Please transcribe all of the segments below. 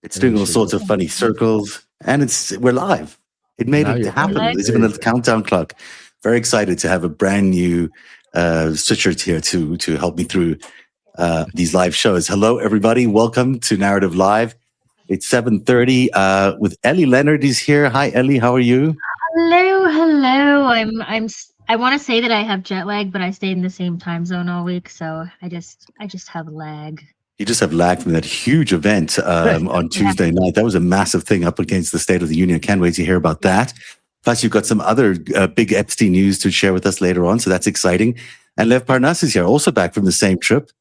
It's And you doing all should sorts go. of funny circles, and we're live. It made Now it you're happen. live. There's There even you a go. countdown clock. Very excited to have a brand new switcher here to help me through these live shows. Hello, everybody. Welcome to Narrative Live. It's 7:30 with Ellie Leonard is here. Hi, Ellie. How are you? Hello. I want to say that I have jet lag, but I stayed in the same time zone all week, so I just have lag. You just have lag from that huge event on Tuesday night. That was a massive thing up against the State of the Union. Can't wait to hear about that. Plus, you've got some other big Epstein news to share with us later on, so that's exciting. And Lev Parnas is here, also back from the same trip.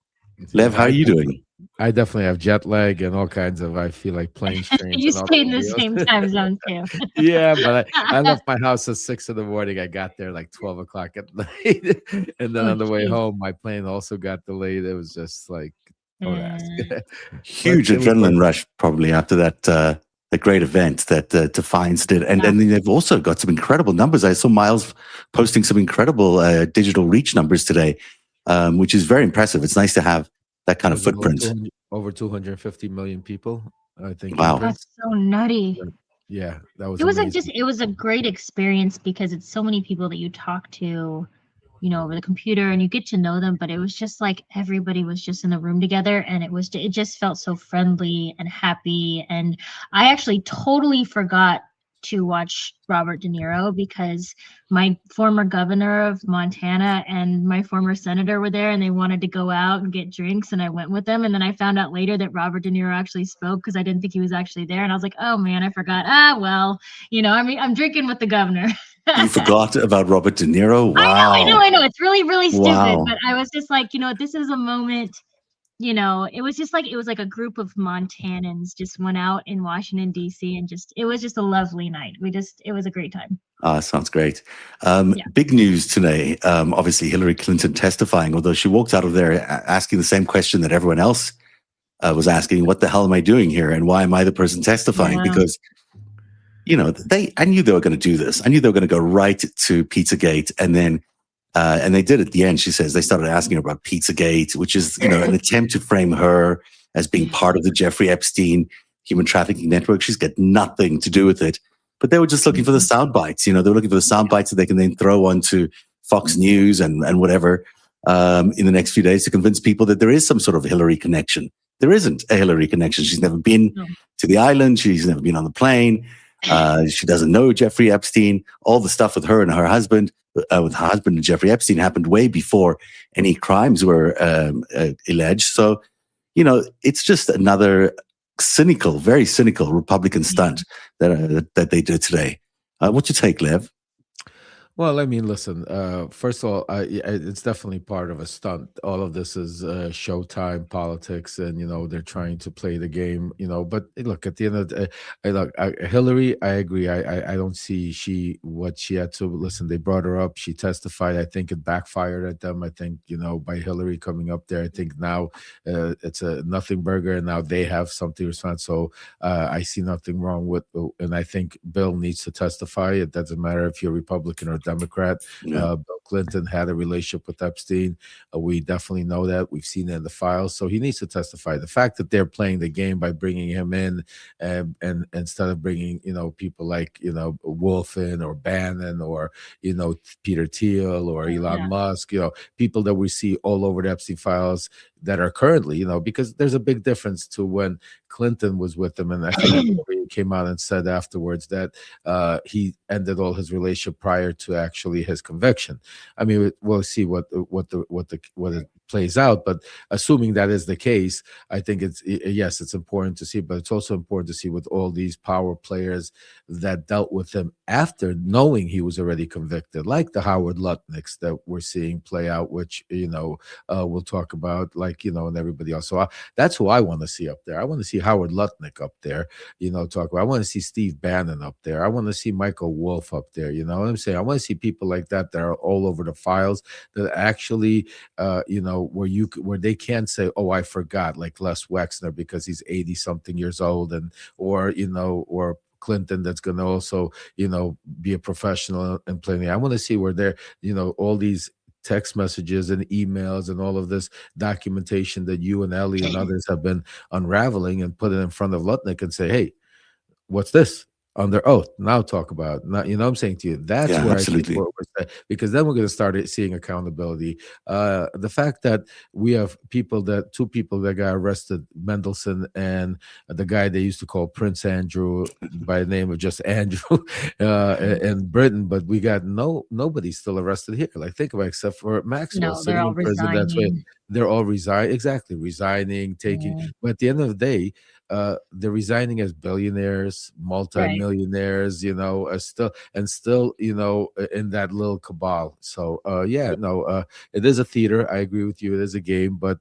Lev, how are you doing? I definitely have jet lag and all kinds of, I feel like plane strains. You and all stay in the deals. same time zone too. Yeah, but I left my house at 6 in the morning. I got there like 12 o'clock at night. And then on the way home, my plane also got delayed. It was just like, don't ask. Huge adrenaline rush probably after that the great event that Defiance did. And then they've also got some incredible numbers. I saw Miles posting some incredible digital reach numbers today, which is very impressive. It's nice to have that kind of footprint. Over 250 million people, I think. Wow. That's so nutty. Yeah, that was it was a great experience because it's so many people that you talk to, over the computer and you get to know them, but it was just like everybody was just in the room together and it just felt so friendly and happy. And I actually totally forgot to watch Robert De Niro because my former governor of Montana and my former senator were there and they wanted to go out and get drinks and I went with them. And then I found out later that Robert De Niro actually spoke because I didn't think he was actually there. And I was like, oh man, I forgot. Well, I'm drinking with it You forgot about Robert De Niro? Wow. I know. It's really, really stupid. Wow. But I was just like, this is a moment, it was like a group of Montanans just went out in Washington, D.C. and it was just a lovely night. It was a great time. Sounds great. Big news today. Obviously, Hillary Clinton testifying, although she walked out of there asking the same question that everyone else was asking, what the hell am I doing here? And why am I the person testifying? Yeah. Because I knew they were going to do this. I knew they were going to go right to Pizzagate, and then, and they did at the end. She says they started asking her about Pizzagate, which is an attempt to frame her as being part of the Jeffrey Epstein human trafficking network. She's got nothing to do with it, but they were just looking for the sound bites. They were looking for the sound bites that they can then throw onto Fox News and whatever in the next few days to convince people that there is some sort of Hillary connection. There isn't a Hillary connection. She's never been to the island. She's never been on the plane. She doesn't know Jeffrey Epstein. All the stuff with her and her husband, and Jeffrey Epstein happened way before any crimes were alleged. So, it's just another very cynical Republican stunt that they did today. What's your take, Lev? Well, I mean, listen, first of all, it's definitely part of a stunt. All of this is showtime politics, and, they're trying to play the game, but look, at the end of the day, Hillary, I agree. I don't see what she had to, listen, they brought her up. She testified. I think it backfired at them. I think, by Hillary coming up there, I think now it's a nothing burger, and now they have something to respond. So I see nothing wrong with, and I think Bill needs to testify. It doesn't matter if you're Republican or Democrat. Bill Clinton had a relationship with Epstein. We definitely know that. We've seen it in the files. So he needs to testify. The fact that they're playing the game by bringing him in and instead of bringing, people like, Wolfen or Bannon or, Peter Thiel or Elon Musk, people that we see all over the Epstein files that are currently, because there's a big difference to when Clinton was with them. And I think he came out and said afterwards that he ended all his relationship prior to actually his conviction. I mean, we'll see what it plays out, but assuming that is the case, I think it's important to see, but it's also important to see with all these power players that dealt with him after knowing he was already convicted, like the Howard Lutnicks that we're seeing play out, which, we'll talk about, and everybody else. So that's who I want to see up there. I want to see Howard Lutnick up there, talk about. I want to see Steve Bannon up there. I want to see Michael Wolff up there. You know what I'm saying? I want to see people like that are all over the files that actually, where they can say, "Oh, I forgot," like Les Wexner because he's 80 something years old, or Clinton that's going to also, be a professional and plenty. I want to see where they're, all these text messages and emails and all of this documentation that you and Ellie and others have been unraveling, and put it in front of Lutnick and say, hey, what's this? Under oath. Now talk about it. Now, you know what I'm saying to you? That's Yeah, where absolutely. I think we're saying, because then we're going to start seeing accountability. The fact that we have two people that got arrested, Mendelsohn and the guy they used to call Prince Andrew by the name of just Andrew in Britain, but we got nobody still arrested here. Like, think about it, except for Maxwell No, they're sitting all in prison. That's why resigning. they're all resigning, taking. Yeah. But at the end of the day, they're resigning as billionaires, multimillionaires, you know, still, you know, in that little cabal. So, it is a theater. I agree with you. It is a game, but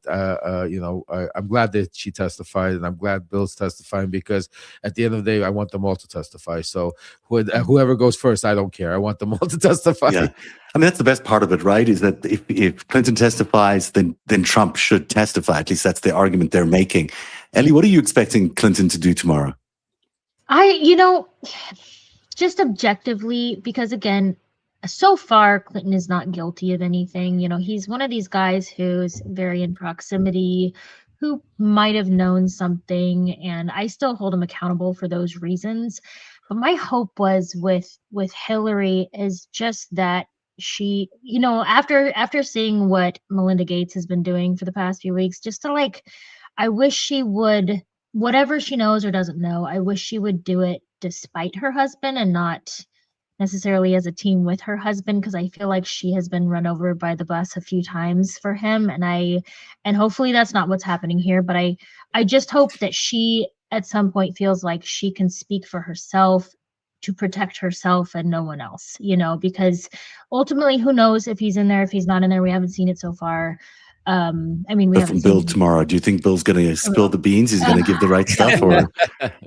you know, I'm glad that she testified, and I'm glad Bill's testifying, because at the end of the day, I want them all to testify. So, whoever goes first, I don't care. I want them all to testify. Yeah. I mean, that's the best part of it, right? Is that if Clinton testifies, then Trump should testify. At least that's the argument they're making. Ellie, what are you expecting Clinton to do tomorrow? Just objectively, because again, so far Clinton is not guilty of anything. You know, he's one of these guys who's very in proximity, who might have known something, and I still hold him accountable for those reasons. But my hope was with Hillary is just that she, you know, after seeing what Melinda Gates has been doing for the past few weeks, just to I wish she would, whatever she knows or doesn't know, I wish she would do it despite her husband and not necessarily as a team with her husband, because I feel like she has been run over by the bus a few times for him, and hopefully that's not what's happening here. But I just hope that she at some point feels like she can speak for herself to protect herself and no one else, you know, because ultimately, who knows if he's in there, if he's not in there. We haven't seen it so far. I mean, we But haven't from Bill seen tomorrow, do you think Bill's going to spill the beans? He's going to give the right stuff, or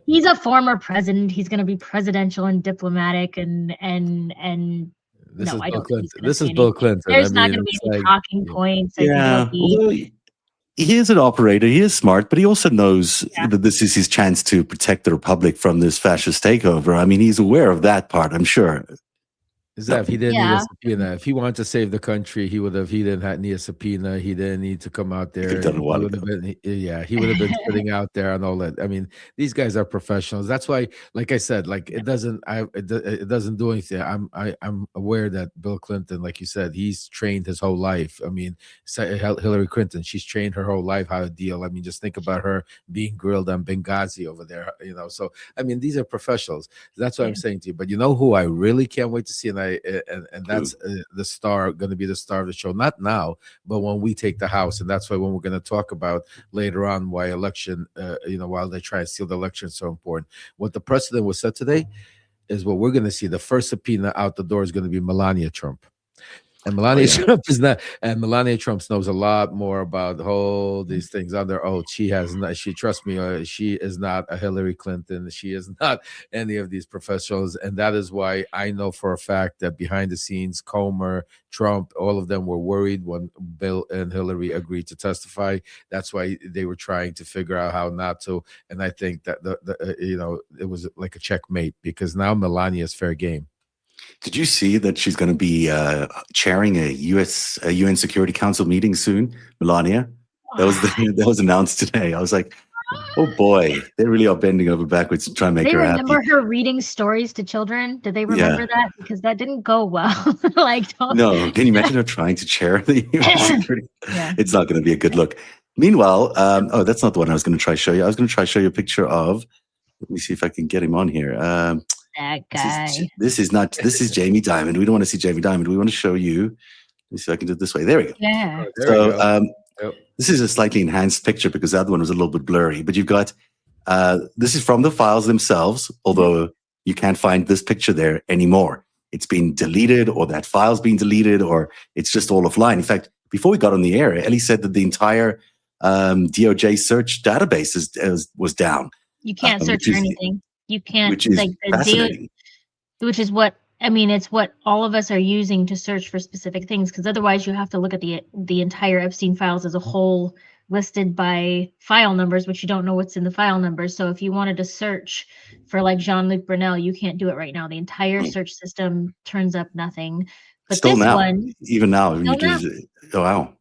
he's a former president. He's going to be presidential and diplomatic, and This no, is I Bill don't think he's Clinton. gonna This say is Bill anything. Clinton. There's I not mean, going to be it's any like, talking points. I think yeah? it'll be, Although he is an operator, he is smart, but he also knows Yeah. that this is his chance to protect the republic from this fascist takeover. I mean, he's aware of that part, I'm sure. is that if he didn't need a Yeah. subpoena, if he wanted to save the country, he didn't need a subpoena. He didn't need to come out there. could've done it a while He would have ago. been, he would have been sitting out there and all that. I mean, these guys are professionals. That's why, like I said, like it doesn't do anything. I'm aware that Bill Clinton, like you said, he's trained his whole life. I mean, Hillary Clinton, she's trained her whole life how to deal. I mean, just think about her being grilled on Benghazi over there, you know. So I mean, these are professionals. That's what I'm saying to you. But you know who I really can't wait to see, and that's the star, going to be the star of the show. Not now, but when we take the House, and that's why when we're going to talk about later on why election, while they try to steal the election is so important. What the precedent was set today is what we're going to see. The first subpoena out the door is going to be Melania Trump. And Melania Trump is not, and Melania Trump knows a lot more about all these things under oath. She has not, trust me, she is not a Hillary Clinton. She is not any of these professionals. And that is why I know for a fact that behind the scenes, Comer, Trump, all of them were worried when Bill and Hillary agreed to testify. That's why they were trying to figure out how not to. And I think that it was like a checkmate, because now Melania is fair game. Did you see that she's going to be chairing a UN Security Council meeting soon, Melania? That was announced today. I was like, oh boy, they really are bending over backwards to try and make her happy. They remember her reading stories to children? Did they remember that? Because that didn't go well. No, can you imagine her trying to chair the UN Security? Yeah. It's not going to be a good look. Meanwhile, that's not the one I was going to try to show you. I was going to try to show you a picture of. Let me see if I can get him on here. That guy. This is Jamie Dimon. We don't want to see Jamie Dimon. We want to show you. Let me see if I can do it this way. There we go. Yeah. This is a slightly enhanced picture because the other one was a little bit blurry. But you've got this is from the files themselves, although you can't find this picture there anymore. It's been deleted, or that file's been deleted, or it's just all offline. In fact, before we got on the air, Ellie said that the entire DOJ search database was down. You can't search for anything. You can't, which is like fascinating. Which is what I mean. It's what all of us are using to search for specific things, because otherwise you have to look at the entire Epstein files as a whole, listed by file numbers, which you don't know what's in the file numbers. So if you wanted to search for like Jean-Luc Brunel, you can't do it right now. The entire search system turns up nothing. But Still this now, one, even now, when you still do, oh wow.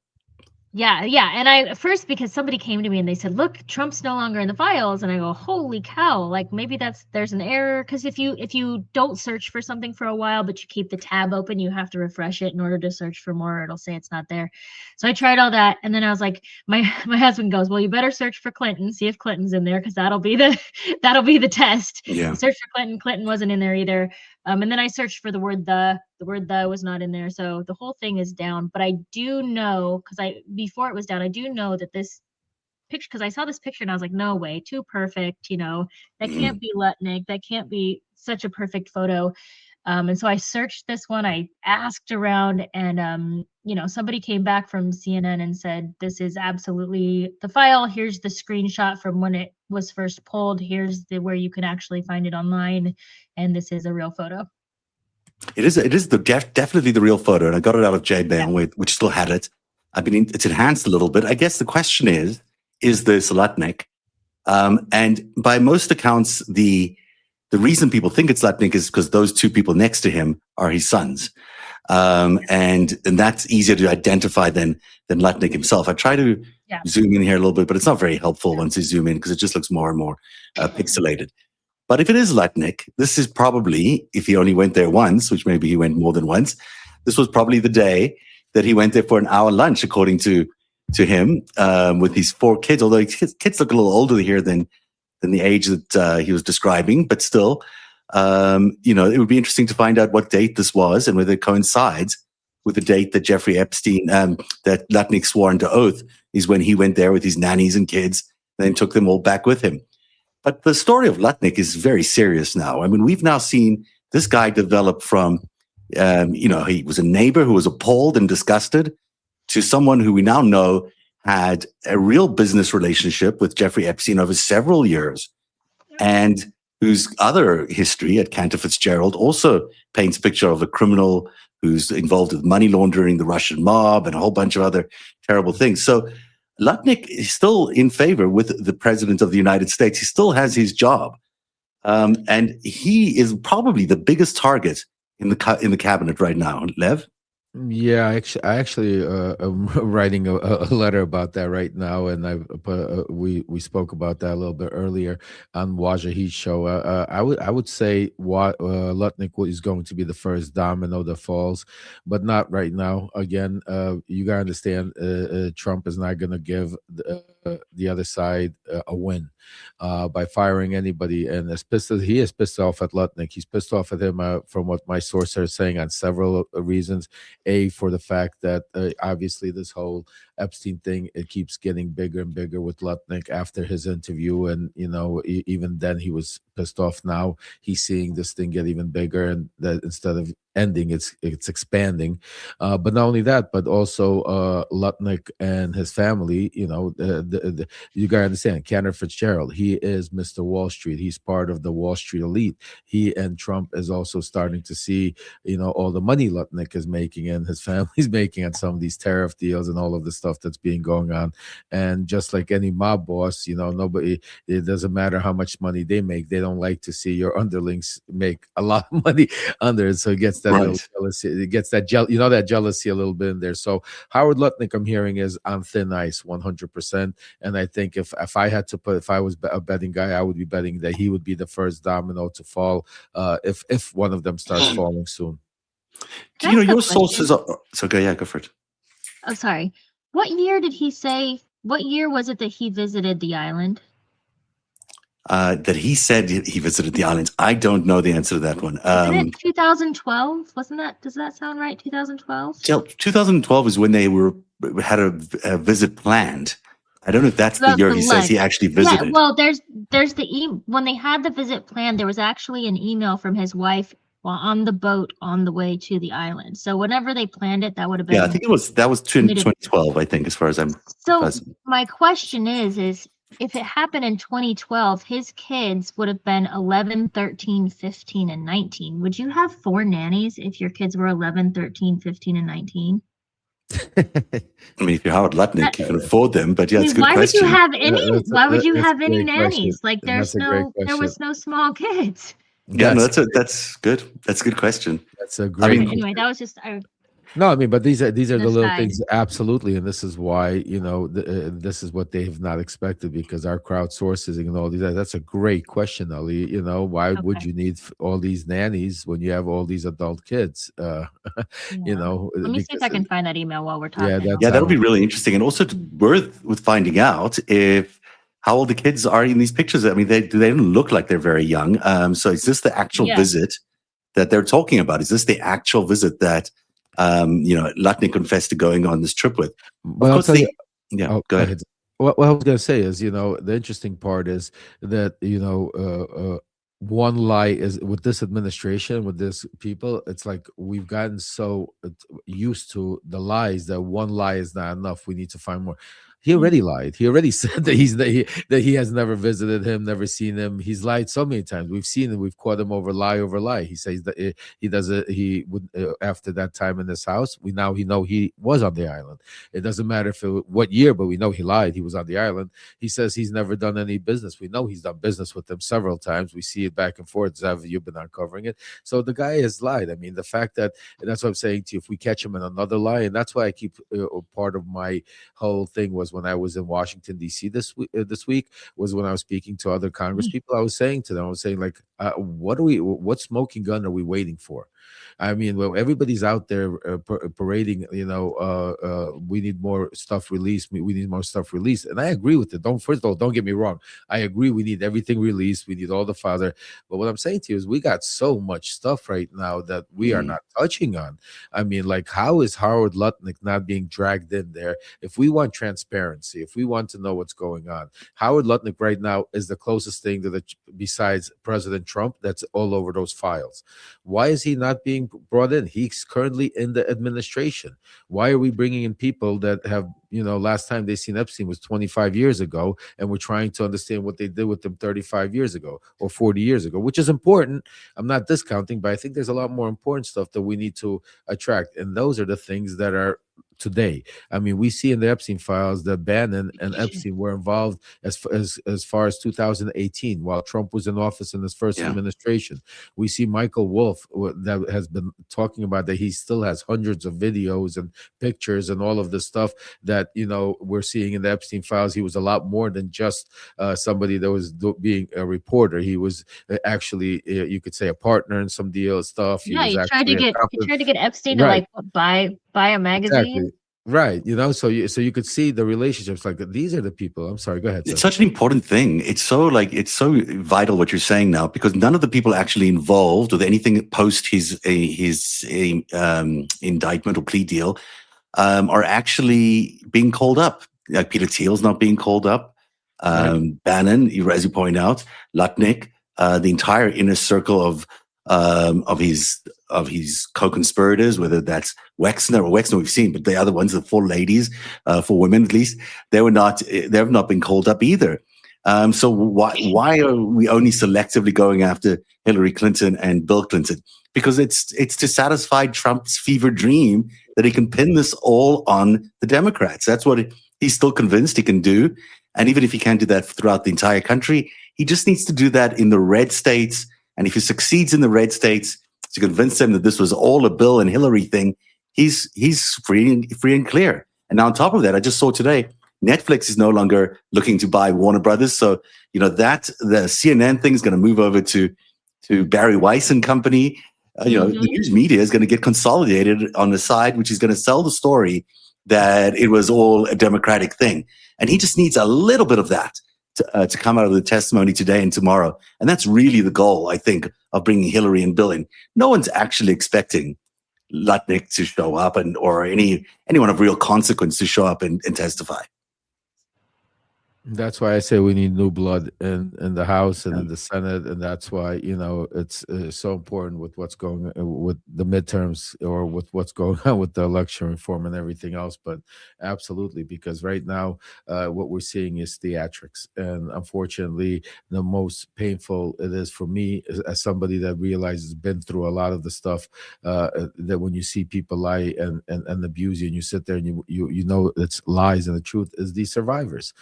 yeah, yeah. And I first, because somebody came to me and they said, "Look, Trump's no longer in the files," and I go, "Holy cow!" Like maybe there's an error, because if you don't search for something for a while, but you keep the tab open, you have to refresh it in order to search for more. It'll say it's not there. So I tried all that, and then I was like, my husband goes, "Well, you better search for Clinton, see if Clinton's in there, because that'll be the test." Yeah. I searched for Clinton. Clinton wasn't in there either. And then I searched for the word the word the was not in there. So the whole thing is down. But I do know, because before it was down, I do know that this picture, because I saw this picture and I was like, no way, too perfect. That can't be Lutnick. That can't be such a perfect photo. And so I searched this one. I asked around, and somebody came back from CNN and said, this is absolutely the file. Here's the screenshot from when it was first pulled. Here's where you can actually find it online, and this is a real photo. It is definitely the real photo, and I got it out of JMail, which still had it. I mean, it's enhanced a little bit. I guess the question is this Lutnick? And by most accounts, the reason people think it's Lutnick is because those two people next to him are his sons. And that's easier to identify than Lutnick himself. I try to zoom in here a little bit, but it's not very helpful once you zoom in, because it just looks more and more pixelated. But if it is Lutnick, this is probably, if he only went there once, which maybe he went more than once, this was probably the day that he went there for an hour lunch, according to him, with his 4 kids. Although his kids look a little older here than the age that he was describing, but still, it would be interesting to find out what date this was and whether it coincides with the date that Jeffrey Epstein, that Lutnick swore under oath, is when he went there with his nannies and kids, and then took them all back with him. But the story of Lutnick is very serious now. I mean, we've now seen this guy develop from, he was a neighbor who was appalled and disgusted, to someone who we now know had a real business relationship with Jeffrey Epstein over several years, and whose other history at Cantor Fitzgerald also paints a picture of a criminal who's involved with money laundering, the Russian mob, and a whole bunch of other terrible things. So Lutnick is still in favor with the president of the United States. He still has his job. And he is probably the biggest target in the cabinet right now. Lev? Yeah, I actually am writing a letter about that right now, and we spoke about that a little bit earlier on Wajahid's show. I would say Lutnick is going to be the first domino that falls, but not right now. Again, you gotta understand, Trump is not going to give the other side a win by firing anybody, and he is pissed off at Lutnick. He's pissed off at him from what my sources are saying on several reasons. For the fact that obviously this whole Epstein thing, it keeps getting bigger and bigger with Lutnick after his interview, and even then he was pissed off. Now he's seeing this thing get even bigger, and that instead of ending, it's expanding. But not only that, but also Lutnick and his family. You gotta understand, Cantor Fitzgerald, he is Mr. Wall Street. He's part of the Wall Street elite. He and Trump is also starting to see all the money Lutnick is making and his family's making on some of these tariff deals and all of the stuff that's being going on. And just like any mob boss, it doesn't matter how much money they make, they don't like to see your underlings make a lot of money under it. So it gets that little jealousy, it gets that that jealousy a little bit in there. So Howard Lutnick, I'm hearing, is on thin ice 100%. And I think if I was a betting guy, I would be betting that he would be the first domino to fall if one of them starts falling soon. Your sources are okay. Yeah, go for it. Oh, sorry. What year did he say? What year was it that he visited the island? That he said he visited the islands. I don't know the answer to that one. Isn't it 2012? Wasn't that? Does that sound right? 2012. 2012 is when they had a visit planned. I don't know if that's the year he says he actually visited. Yeah, well, there's when they had the visit planned, there was actually an email from his wife while on the boat on the way to the island. So whenever they planned it, that would have been. Yeah, I think that was 2012. I think, as far as I'm. So present. My question is if it happened in 2012, his kids would have been 11, 13, 15, and 19. Would you have 4 nannies if your kids were 11, 13, 15, and 19? I mean, if you're Howard Lutnick, you can afford them. But yeah, it's a good question. Why would you have any nannies? Like there was no small kids. Yeah, that's good. That's a good question. That's a great. Anyway, that was just No, I mean, but these are the little Aside. things, absolutely, and this is why this is what they have not expected, because our crowdsourcing and all these. That's a great question, Ali. Why would Okay. you need all these nannies when you have all these adult kids? Yeah. Let me see if Because I can find that email while we're yeah, talking. Yeah, that's that'll be really interesting, and also worth with finding out if how old the kids are in these pictures. I mean, they don't look like they're very young. So is this the actual Yeah. visit that they're talking about? Is this the actual visit that Lutnick confessed to going on this trip with? Of Well, I'll course, tell you. yeah. Oh, Go ahead. What I was going to say is, the interesting part is that, one lie is with this administration, with this people, it's like we've gotten so used to the lies that one lie is not enough. We need to find more. He already lied. He already said that he has never visited him, never seen him. He's lied so many times. We've seen him. We've caught him over lie. He says that he does it. He would after that time in this house. We know he was on the island. It doesn't matter what year, but we know he lied. He was on the island. He says he's never done any business. We know he's done business with them several times. We see it back and forth. Zev, you've been uncovering it. So the guy has lied. I mean, the fact that, and that's what I'm saying to you, if we catch him in another lie, and that's why I keep part of my whole thing was when I was in Washington, D.C. this week was when I was speaking to other Congress people. I was saying to them, like, what smoking gun are we waiting for? I mean, well, everybody's out there parading, we need more stuff released. We need more stuff released. And I agree with it. First of all, don't get me wrong. I agree we need everything released. We need all the fodder. But what I'm saying to you is we got so much stuff right now that we are not touching on. I mean, like, how is Howard Lutnick not being dragged in there? If we want transparency, if we want to know what's going on, Howard Lutnick right now is the closest thing to besides President Trump that's all over those files. Why is he not being brought in? He's currently in the administration. Why are we bringing in people that have, last time they seen Epstein was 25 years ago, and we're trying to understand what they did with them 35 years ago or 40 years ago, which is important. I'm not discounting, but I think there's a lot more important stuff that we need to attract. And those are the things that are today. I mean, we see in the Epstein files that Bannon and Epstein were involved as far as 2018, while Trump was in office in his first administration. We see Michael Wolff that has been talking about that he still has hundreds of videos and pictures and all of the stuff that we're seeing in the Epstein files. He was a lot more than just somebody that was being a reporter. He was actually, you could say, a partner in some deal stuff. Yeah, he tried to get Epstein to right. buy a magazine. Exactly. Right, so you could see the relationships. Like, these are the people. I'm sorry, go ahead. It's such an important thing. It's so vital what you're saying now, because none of the people actually involved with anything post his indictment or plea deal are actually being called up. Like Peter Thiel's not being called up. Bannon, as you point out, Lutnick, the entire inner circle of his co-conspirators, whether that's Wexner we've seen, but the other ones, the four ladies, for women at least, they have not been called up either. So why are we only selectively going after Hillary Clinton and Bill Clinton? Because it's to satisfy Trump's fever dream that he can pin this all on the Democrats. That's what he's still convinced he can do. And even if he can't do that throughout the entire country, he just needs to do that in the red states. And if he succeeds in the red states to convince them that this was all a Bill and Hillary thing, he's free and clear. And now on top of that, I just saw today, Netflix is no longer looking to buy Warner Brothers. So, that the CNN thing is going to move over to Barry Weiss and company. The news media is going to get consolidated on the side, which is going to sell the story that it was all a Democratic thing. And he just needs a little bit of that to come out of the testimony today and tomorrow. And that's really the goal, I think, of bringing Hillary and Bill in. No one's actually expecting Lutnick to show up or anyone of real consequence to show up and testify. That's why I say we need new blood in the House and in the Senate, and that's why it's so important with what's going with the midterms or with what's going on with the election reform and everything else. But absolutely, because right now what we're seeing is theatrics, and unfortunately, the most painful it is for me as somebody that realizes been through a lot of the stuff that when you see people lie and abuse you, and you sit there and you know it's lies and the truth is these survivors.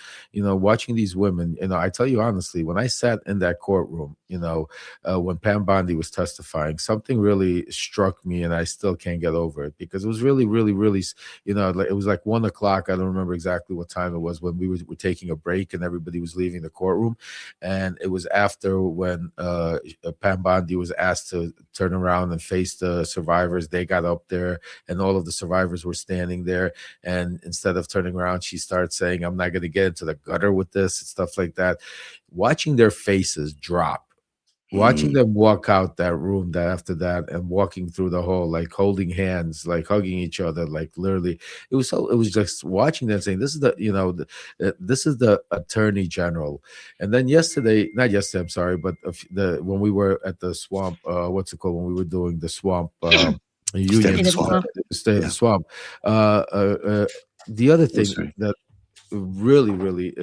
watching these women, I tell you honestly, when I sat in that courtroom, when Pam Bondi was testifying, something really struck me, and I still can't get over it, because it was really, really, really, it was like 1 o'clock. I don't remember exactly what time it was when we were taking a break and everybody was leaving the courtroom. And it was after when Pam Bondi was asked to turn around and face the survivors. They got up there and all of the survivors were standing there. And instead of turning around, she started saying, I'm not going to get into the gutter with this and stuff like that. Watching their faces drop, watching them walk out that room after that, and walking through the hall, like holding hands, like hugging each other, like literally, it was just watching them saying, this is this is the Attorney General. And then not yesterday, I'm sorry, but when we were at the swamp, what's it called? When we were doing the swamp, union, stay in the swamp. The other thing that really, really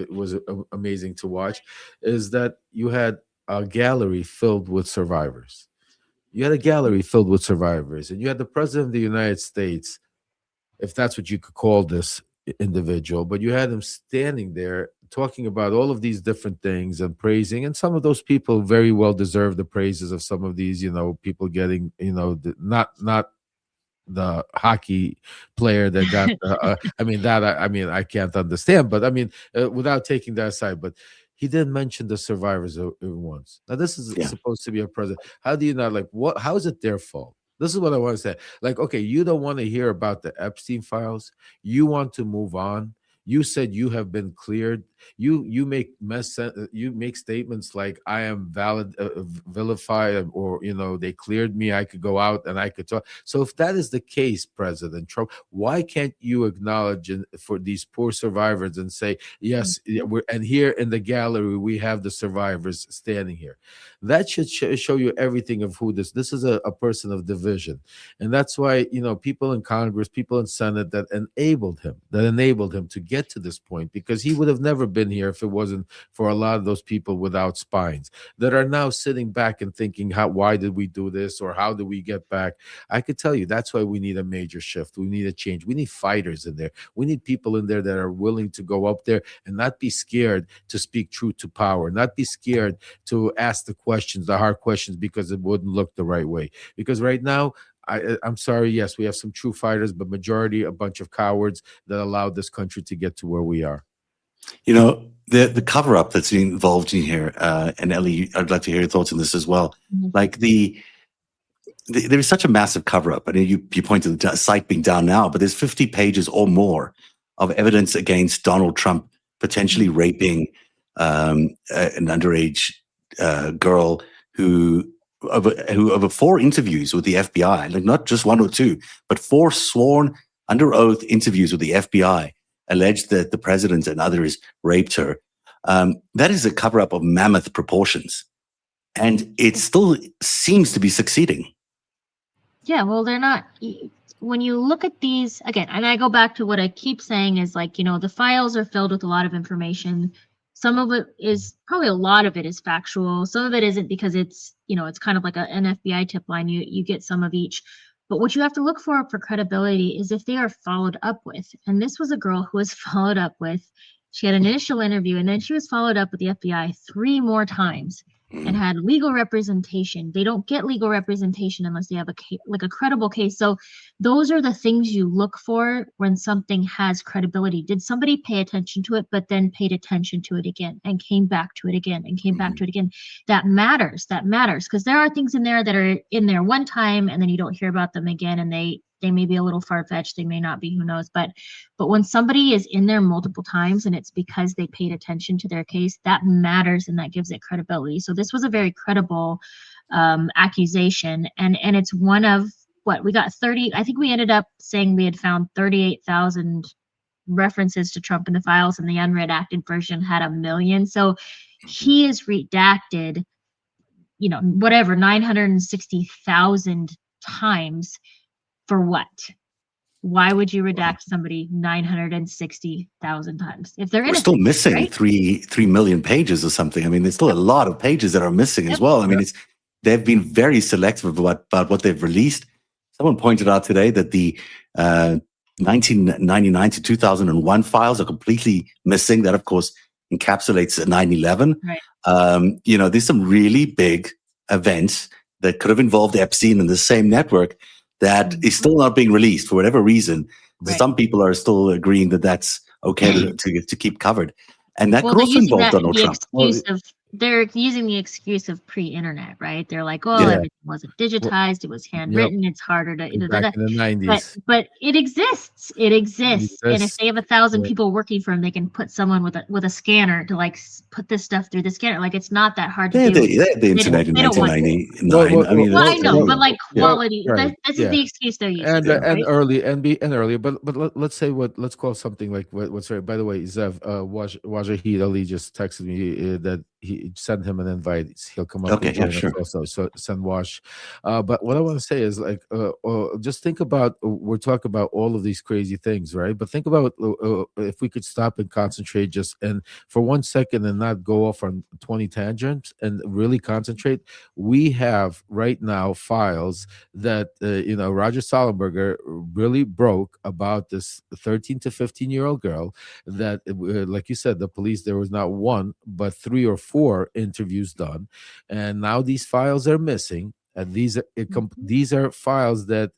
was amazing to watch is that you had a gallery filled with survivors. You had a gallery filled with survivors, and you had the President of the United States, if that's what you could call this individual, but you had him standing there talking about all of these different things and praising, and some of those people very well deserve the praises of some of these, people getting, not the hockey player that got I can't understand, but without taking that aside, but he didn't mention the survivors once. Now this is supposed to be a president. How do you not, how is it their fault? This is what I want to say. Okay, you don't want to hear about the Epstein files. You want to move on. You said you have been cleared. You make statements like, I am vilified, or they cleared me, I could go out and I could talk. So if that is the case, President Trump, why can't you acknowledge for these poor survivors and say, yes, and here in the gallery we have the survivors standing here? That should show you everything of who this is a person of division. And that's why people in Congress, people in Senate that enabled him to get to this point, because he would have never been here if it wasn't for a lot of those people without spines that are now sitting back and thinking, why did we do this, or how do we get back? I could tell you that's why we need a major shift. We need a change. We need fighters in there. We need people in there that are willing to go up there and not be scared to speak truth to power, not be scared to ask the hard questions, because it wouldn't look the right way. Because right now, I'm sorry, yes, we have some true fighters, but majority a bunch of cowards that allowed this country to get to where we are. The cover-up that's involved in here, and Ellie, I'd like to hear your thoughts on this as well. Mm-hmm. There is such a massive cover-up. I mean, you pointed to the site being down now, but there's 50 pages or more of evidence against Donald Trump potentially raping an underage girl who over 4 interviews with the FBI, like not just 1 or 2, but 4 sworn under oath interviews with the FBI, alleged that the president and others raped her. That is a cover-up of mammoth proportions, and it still seems to be succeeding. Yeah, well, they're not. When you look at these again, and I go back to what I keep saying is, the files are filled with a lot of information. Some of it is, probably a lot of it is factual. Some of it isn't, because it's, it's kind of like an FBI tip line. You get some of each. But what you have to look for credibility is if they are followed up with. And this was a girl who was followed up with. She had an initial interview, and then she was followed up with the FBI 3 more times and had legal representation. They don't get legal representation unless they have a credible case. So those are the things you look for when something has credibility. Did somebody pay attention to it, but then paid attention to it again and came back to it again and came back to it again? That matters, because there are things in there that are in there one time and then you don't hear about them again, and they may be a little far-fetched, they may not be, who knows, but when somebody is in there multiple times and it's because they paid attention to their case, that matters, and that gives it credibility. So this was a very credible accusation, and it's one of what we got 30. I think we ended up saying we had found 38,000 references to Trump in the files, and the unredacted version had 1 million. So he is redacted, 960,000 times. For what? Why would you redact somebody 960,000 times if they're innocent? We're still missing, right? 3 million pages or something. I mean, there's still a lot of pages that are missing as well. I mean, they've been very selective about what they've released. Someone pointed out today that the 1999 to 2001 files are completely missing. That, of course, encapsulates 9/11. Right. There's some really big events that could have involved Epstein in the same network that is still not being released for whatever reason. Right. Some people are still agreeing that that's okay to keep covered. And that could they're also using involve that Donald the Trump. they're using the excuse of pre-internet, right? They're like, Yeah. everything wasn't digitized, it was handwritten, it's harder to Back in the 90s. but it exists. It exists. And if they have 1,000 Yeah. people working for them, they can put someone with a scanner to like put this stuff through the scanner. Like, it's not that hard to do. They had the internet in they don't want 1999. Well, I mean, I know, but like Yeah. quality, Right. this is the excuse they're using. And right? and earlier, but let's say let's call something like what's right. By the way, Zev Wajahid Ali just texted me that he sent him an invite. He'll come up. Okay, and join yeah, sure. us also. So send Wash. But what I want to say is just think about we're talking about all of these crazy things, right? But think about if we could stop and concentrate just and for 1 second and not go off on 20 tangents and really concentrate. We have right now files that Roger Sollenberger really broke about this 13 to 15-year-old girl that, like you said, the police, there was not one, but 3 or 4 interviews done. And now these files are missing. And these are files that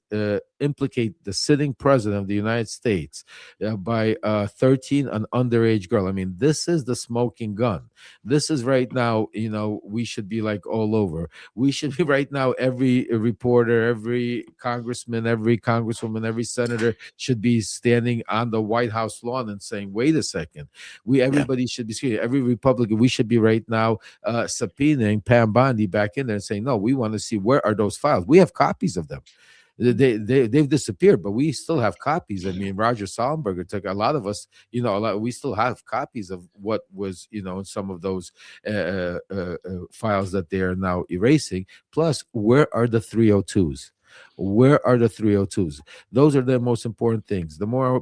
implicate the sitting president of the United States by 13, an underage girl. I mean, this is the smoking gun. This is right now, we should be like all over. We should be right now, every reporter, every congressman, every congresswoman, every senator should be standing on the White House lawn and saying, wait a second. Everybody should be seeing every Republican. We should be right now subpoenaing Pam Bondi back in there and saying, no, we want to see where are those files. We have copies of them. They've disappeared, but we still have copies. I mean, Roger Sollenberger took a lot of us, we still have copies of what was, in some of those files that they are now erasing. Plus, where are the 302s? Where are the 302s? Those are the most important things. The more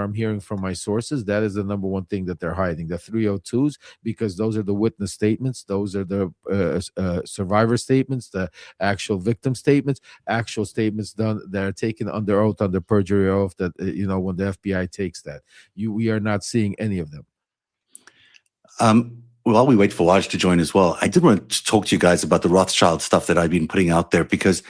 I'm hearing from my sources, that is the number one thing that they're hiding, the 302s, because those are the witness statements. Those are the survivor statements, the actual victim statements, actual statements done that are taken under oath, under perjury oath, that, when the FBI takes that. We are not seeing any of them. While we wait for Waj to join as well, I did want to talk to you guys about the Rothschild stuff that I've been putting out there, because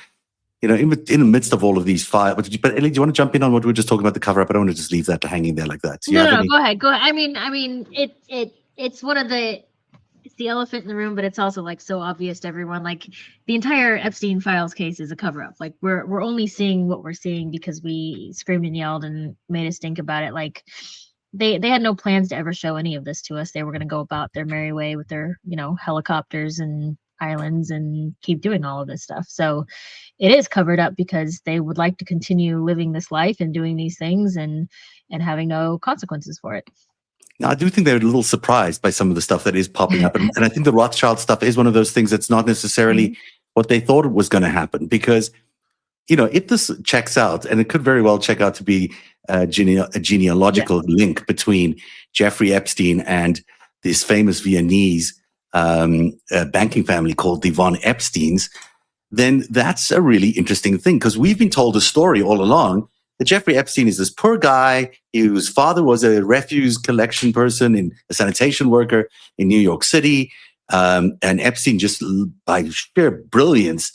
in the midst of all of these files, but Ellie, do you want to jump in on what we were just talking about, the cover-up? I don't want to just leave that hanging there like that. No, go ahead. I mean, it's one of it's the elephant in the room, but it's also like so obvious to everyone. Like, the entire Epstein files case is a cover-up. Like, we're only seeing what we're seeing because we screamed and yelled and made a stink about it. Like, they had no plans to ever show any of this to us. They were going to go about their merry way with their helicopters and islands and keep doing all of this stuff. So it is covered up because they would like to continue living this life and doing these things and having no consequences for it. Now, I do think they're a little surprised by some of the stuff that is popping up. And I think the Rothschild stuff is one of those things that's not necessarily what they thought was going to happen, because, if this checks out, and it could very well check out to be a genealogical link between Jeffrey Epstein and this famous Viennese banking family called the von Epsteins, then that's a really interesting thing, because we've been told a story all along that Jeffrey Epstein is this poor guy whose father was a refuse collection person and a sanitation worker in New York City. And Epstein, just by sheer brilliance,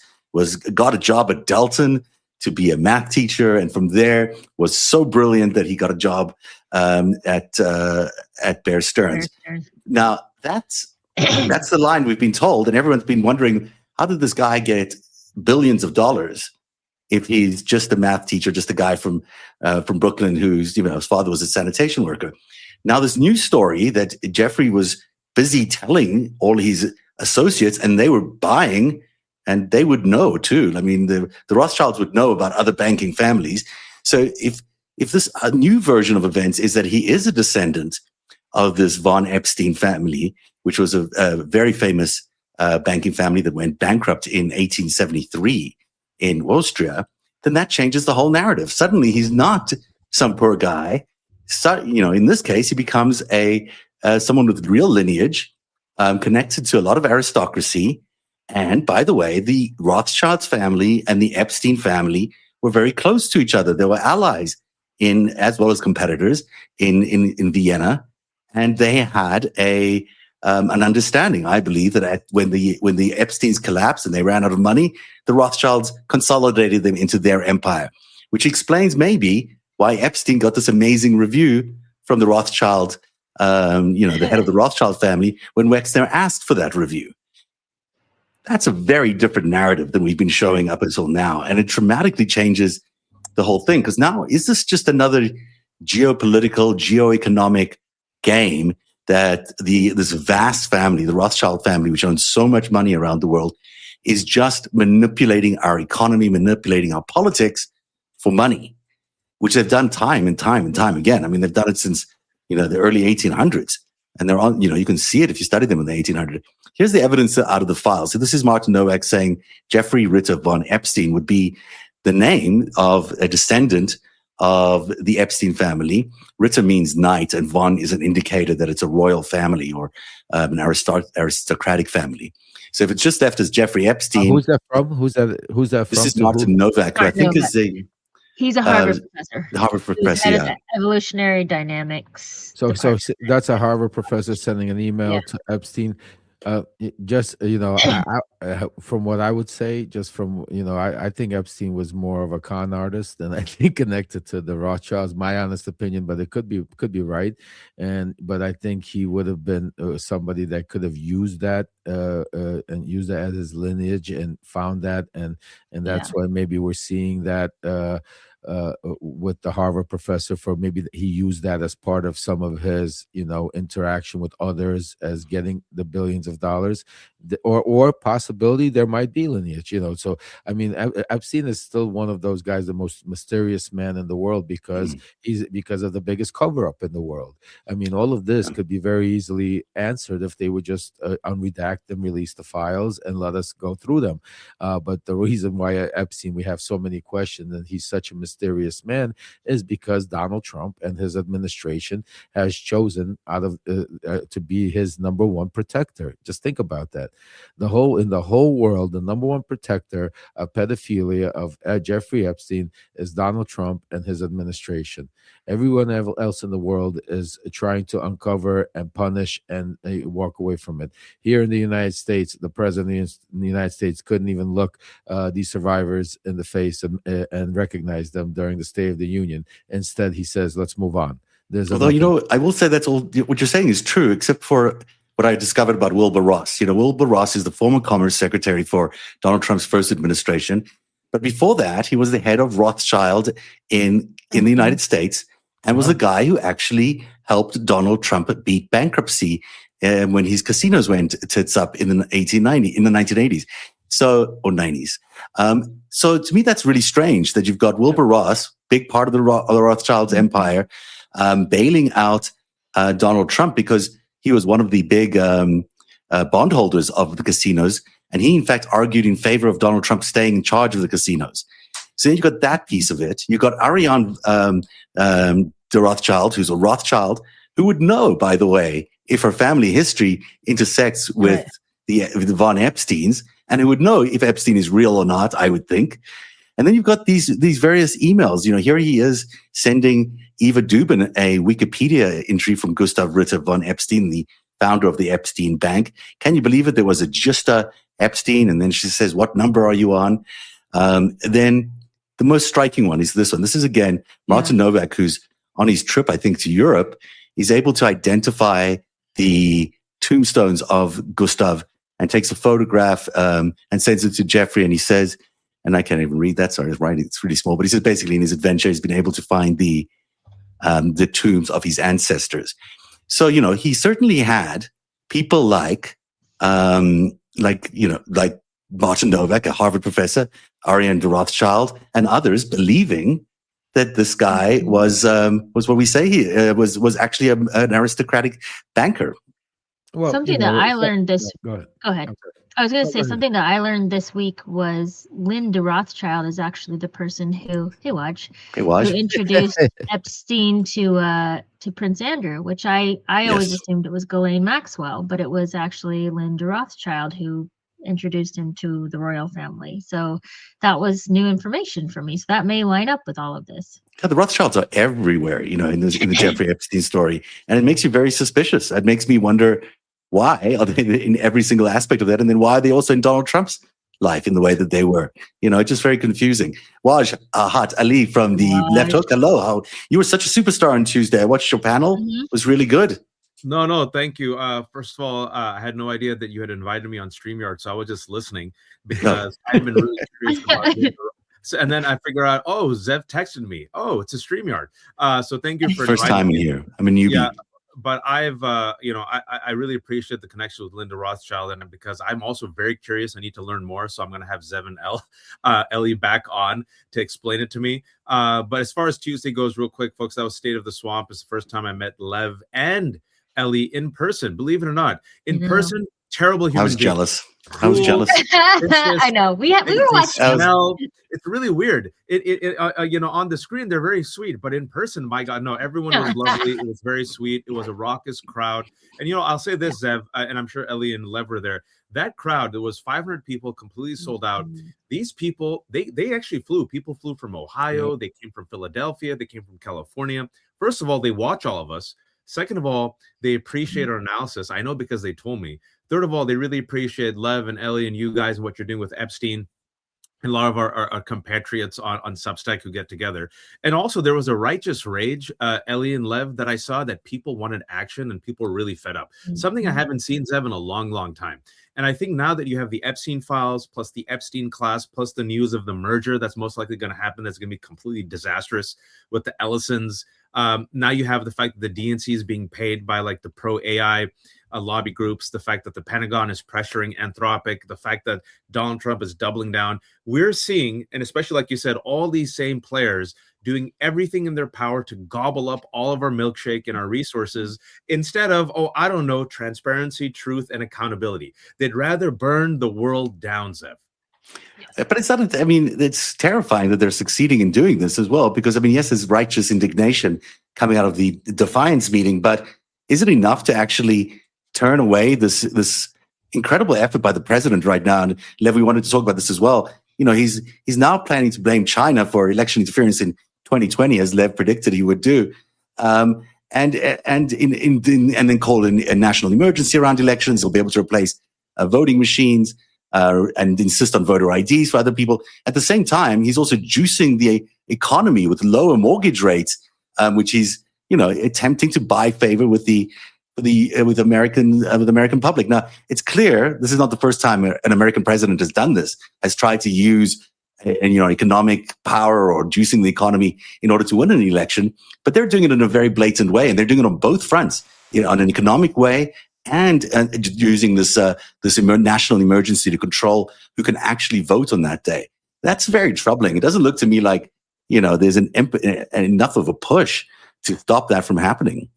got a job at Delton to be a math teacher, and from there was so brilliant that he got a job at Bear Stearns. Now, that's the line we've been told, and everyone's been wondering, how did this guy get billions of dollars if he's just a math teacher, just a guy from Brooklyn who's, his father was a sanitation worker? Now, this new story that Jeffrey was busy telling all his associates, and they were buying, and they would know too. I mean, the Rothschilds would know about other banking families. So if this new version of events is that he is a descendant of this von Epstein family, which was a very famous banking family that went bankrupt in 1873 in Austria, then that changes the whole narrative. Suddenly, he's not some poor guy. So, in this case, he becomes someone with real lineage, connected to a lot of aristocracy. And by the way, the Rothschilds family and the Epstein family were very close to each other. They were allies. as well as competitors in Vienna, and they had an understanding, I believe, that when the Epsteins collapsed and they ran out of money, the Rothschilds consolidated them into their empire, which explains maybe why Epstein got this amazing review from the Rothschild, the head of the Rothschild family, when Wexner asked for that review. That's a very different narrative than we've been showing up until now. And it dramatically changes the whole thing. Because now, is this just another geopolitical, geoeconomic game that this vast family, the Rothschild family, which owns so much money around the world, is just manipulating our economy, manipulating our politics for money, which they've done time and time and time again. I mean, they've done it since, the early 1800s. And they're on, you can see it if you study them in the 1800s. Here's the evidence out of the files. So this is Martin Nowak saying Jeffrey Ritter von Epstein would be the name of a descendant of the Epstein family. Ritter means knight, and von is an indicator that it's a royal family or an aristocratic family. So if it's just left as Jeffrey Epstein, who's that from? Who's that from? This is Martin Nowak, who I think is he's a Harvard professor. Harvard professor, yeah. Evolutionary dynamics. So that's a Harvard professor sending an email to Epstein. Just from what I would say, just from I think Epstein was more of a con artist than I think connected to the Rothschilds. My honest opinion, but it could be right. But I think he would have been somebody that could have used that and used that as his lineage and found that, and that's why maybe we're seeing that. With the Harvard professor, for maybe he used that as part of some of his, interaction with others as getting the billions of dollars, or possibility there might be lineage, So, I mean, Epstein is still one of those guys, the most mysterious man in the world because of the biggest cover up in the world. I mean, all of this could be very easily answered if they would just unredact and release the files and let us go through them. But the reason why Epstein, we have so many questions and he's such a mysterious man is because Donald Trump and his administration has chosen to be his number one protector. Just think about that. In the whole world, the number one protector of pedophilia of Jeffrey Epstein is Donald Trump and his administration. Everyone else in the world is trying to uncover and punish and walk away from it. Here in the United States, the president of the United States couldn't even look these survivors in the face and recognize them during the State of the Union. Instead, he says, let's move on. Although, I will say that's all, what you're saying is true, except for what I discovered about Wilbur Ross. Wilbur Ross is the former Commerce Secretary for Donald Trump's first administration. But before that, he was the head of Rothschild in the United States and was the guy who actually helped Donald Trump beat bankruptcy when his casinos went tits up in the 1980s. Or 90s. So to me, that's really strange that you've got Wilbur Ross, big part of the Rothschild's empire, bailing out Donald Trump because he was one of the big bondholders of the casinos. And he, in fact, argued in favor of Donald Trump staying in charge of the casinos. So then you've got that piece of it. You've got Ariane de Rothschild, who's a Rothschild, who would know, by the way, if her family history intersects with the Von Epsteins, and who would know if Epstein is real or not, I would think. And then you've got these various emails. Here he is sending Eva Dubin a Wikipedia entry from Gustav Ritter von Epstein, the founder of the Epstein Bank. Can you believe it? There was a Justa Epstein, and then she says, "What number are you on?" Then the most striking one is this one. This is again Martin Nowak, who's on his trip, I think, to Europe. He's able to identify the tombstones of Gustav and takes a photograph and sends it to Jeffrey, and he says, and I can't even read that, sorry, it's really small, but he says basically in his adventure, he's been able to find the tombs of his ancestors. So, he certainly had people like Martin Nowak, a Harvard professor, Ariane de Rothschild, and others believing that this guy was what we say he was actually an aristocratic banker. Well, something that I learned this. Go ahead. I was going to say something that I learned this week was Linda Rothschild is actually the person who who introduced Epstein to Prince Andrew, which I always assumed it was Ghislaine Maxwell, but it was actually Linda Rothschild who introduced into the royal family. So that was new information for me. So that may line up with all of this. God, the Rothschilds are everywhere, in the Jeffrey Epstein story. And it makes you very suspicious. It makes me wonder, why are they in every single aspect of that? And then why are they also in Donald Trump's life in the way that they were? It's just very confusing. Waj Ali from the Left Hook. Hello. You were such a superstar on Tuesday. I watched your panel. It was really good. No, thank you. First of all, I had no idea that you had invited me on StreamYard, so I was just listening because I've been really curious about it. And then I figure out, Zev texted me. Oh, it's a StreamYard. So thank you for first time in here. I'm a newbie. Yeah, but I've, I really appreciate the connection with Linda Rothschild, and because I'm also very curious, I need to learn more. So I'm going to have Zev and Ellie back on to explain it to me. But as far as Tuesday goes, real quick, folks, that was State of the Swamp. It's the first time I met Lev and Ellie in person. Believe it or not, in person, terrible human. I was jealous. I know. We were watching. It's really weird. On the screen they're very sweet, but in person, my God, no. Everyone was lovely. It was very sweet. It was a raucous crowd. And I'll say this, Zev, and I'm sure Ellie and Lev were there. That crowd, there was 500 people, completely sold out. These people, they actually flew. People flew from Ohio. They came from Philadelphia. They came from California. First of all, they watch all of us. Second of all, they appreciate our analysis. I know because they told me. Third of all, they really appreciate Lev and Ellie and you guys and what you're doing with Epstein. And a lot of our compatriots on Substack who get together. And also there was a righteous rage, Ellie and Lev, that I saw, that people wanted action and people were really fed up. Something I haven't seen, Zev, in a long, long time. And I think now that you have the Epstein files, plus the Epstein class, plus the news of the merger that's most likely going to happen, that's going to be completely disastrous with the Ellisons. Now you have the fact that the DNC is being paid by like the pro-AI lobby groups, the fact that the Pentagon is pressuring Anthropic, the fact that Donald Trump is doubling down. We're seeing, and especially like you said, all these same players doing everything in their power to gobble up all of our milkshake and our resources instead of, transparency, truth, and accountability. They'd rather burn the world down, Zev. But it's not, it's terrifying that they're succeeding in doing this as well, because, yes, there's righteous indignation coming out of the Defiance meeting, but is it enough to actually turn away this incredible effort by the president right now? And Lev, we wanted to talk about this as well. He's now planning to blame China for election interference in 2020, as Lev predicted he would do, and then call in a national emergency around elections. He'll be able to replace voting machines and insist on voter IDs for other people. At the same time, he's also juicing the economy with lower mortgage rates, which he's attempting to buy favor with the American public. Now, it's clear this is not the first time an American president has done this, has tried to use economic power or juicing the economy in order to win an election, but they're doing it in a very blatant way, and they're doing it on both fronts, on an economic way and using this national emergency to control who can actually vote on that day. That's very troubling. It doesn't look to me like there's enough of a push to stop that from happening.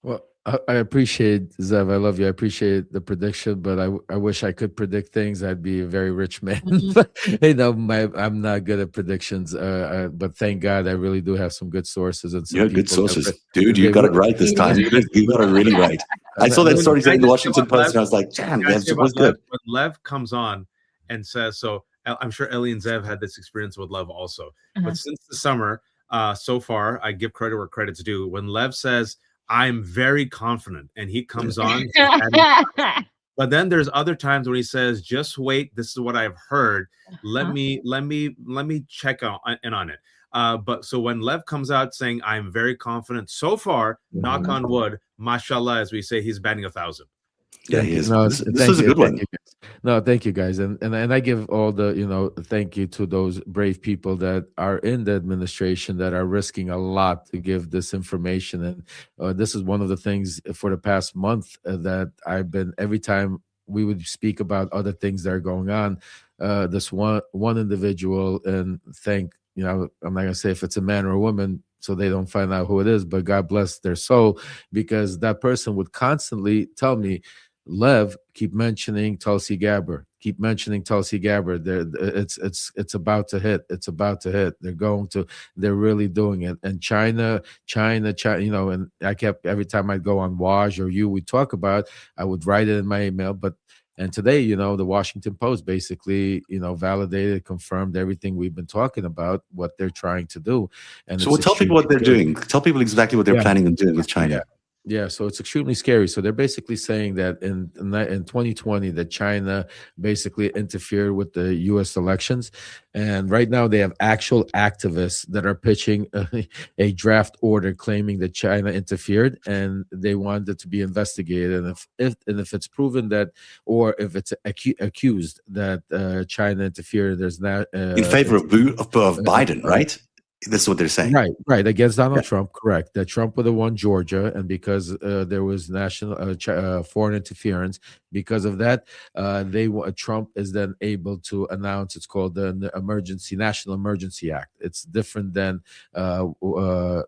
Well, I appreciate, Zev, I love you. I appreciate the prediction, but I wish I could predict things. I'd be a very rich man. I'm not good at predictions, but thank God I really do have some good sources. And some you have good sources. Dude, you got it right this time. You got it really right. I saw that story in the Washington Post, and I was like, damn, that was good. When Lev comes on and says, so I'm sure Ellie and Zev had this experience with Lev also. But since the summer, so far, I give credit where credit's due. When Lev says, I'm very confident, and he comes on. But then there's other times when he says, just wait, this is what I've heard. Let me check in on it. But so when Lev comes out saying, I'm very confident so far, knock on wood, mashallah, as we say, he's batting 1,000. Yeah, he is. No, this is a good one. Thank you, guys. And I give all the, thank you to those brave people that are in the administration that are risking a lot to give this information. And this is one of the things for the past month that I've been, every time we would speak about other things that are going on, this one individual, and I'm not going to say if it's a man or a woman, so they don't find out who it is, but God bless their soul, because that person would constantly tell me, Lev, keep mentioning Tulsi Gabbard. Keep mentioning Tulsi Gabbard. It's about to hit. It's about to hit. They're really doing it. And China, and I kept, every time I'd go on Waj or we talk about, I would write it in my email, but And today, the Washington Post basically, validated, confirmed everything we've been talking about, what they're trying to do. And So we'll tell people what they're doing. Tell people exactly what they're planning on doing with China. Yeah, so it's extremely scary. So they're basically saying that in 2020 that China basically interfered with the U.S. elections, and right now they have actual activists that are pitching a draft order claiming that China interfered, and they want it to be investigated. And if it's proven that, or if it's accused that China interfered, there's not in favor of Biden, right? That's what they're saying. Right. Against Donald Trump, correct. That Trump would have won Georgia, and because there was national foreign interference, because of that, Trump is then able to announce. It's called the National Emergency Act. It's different than the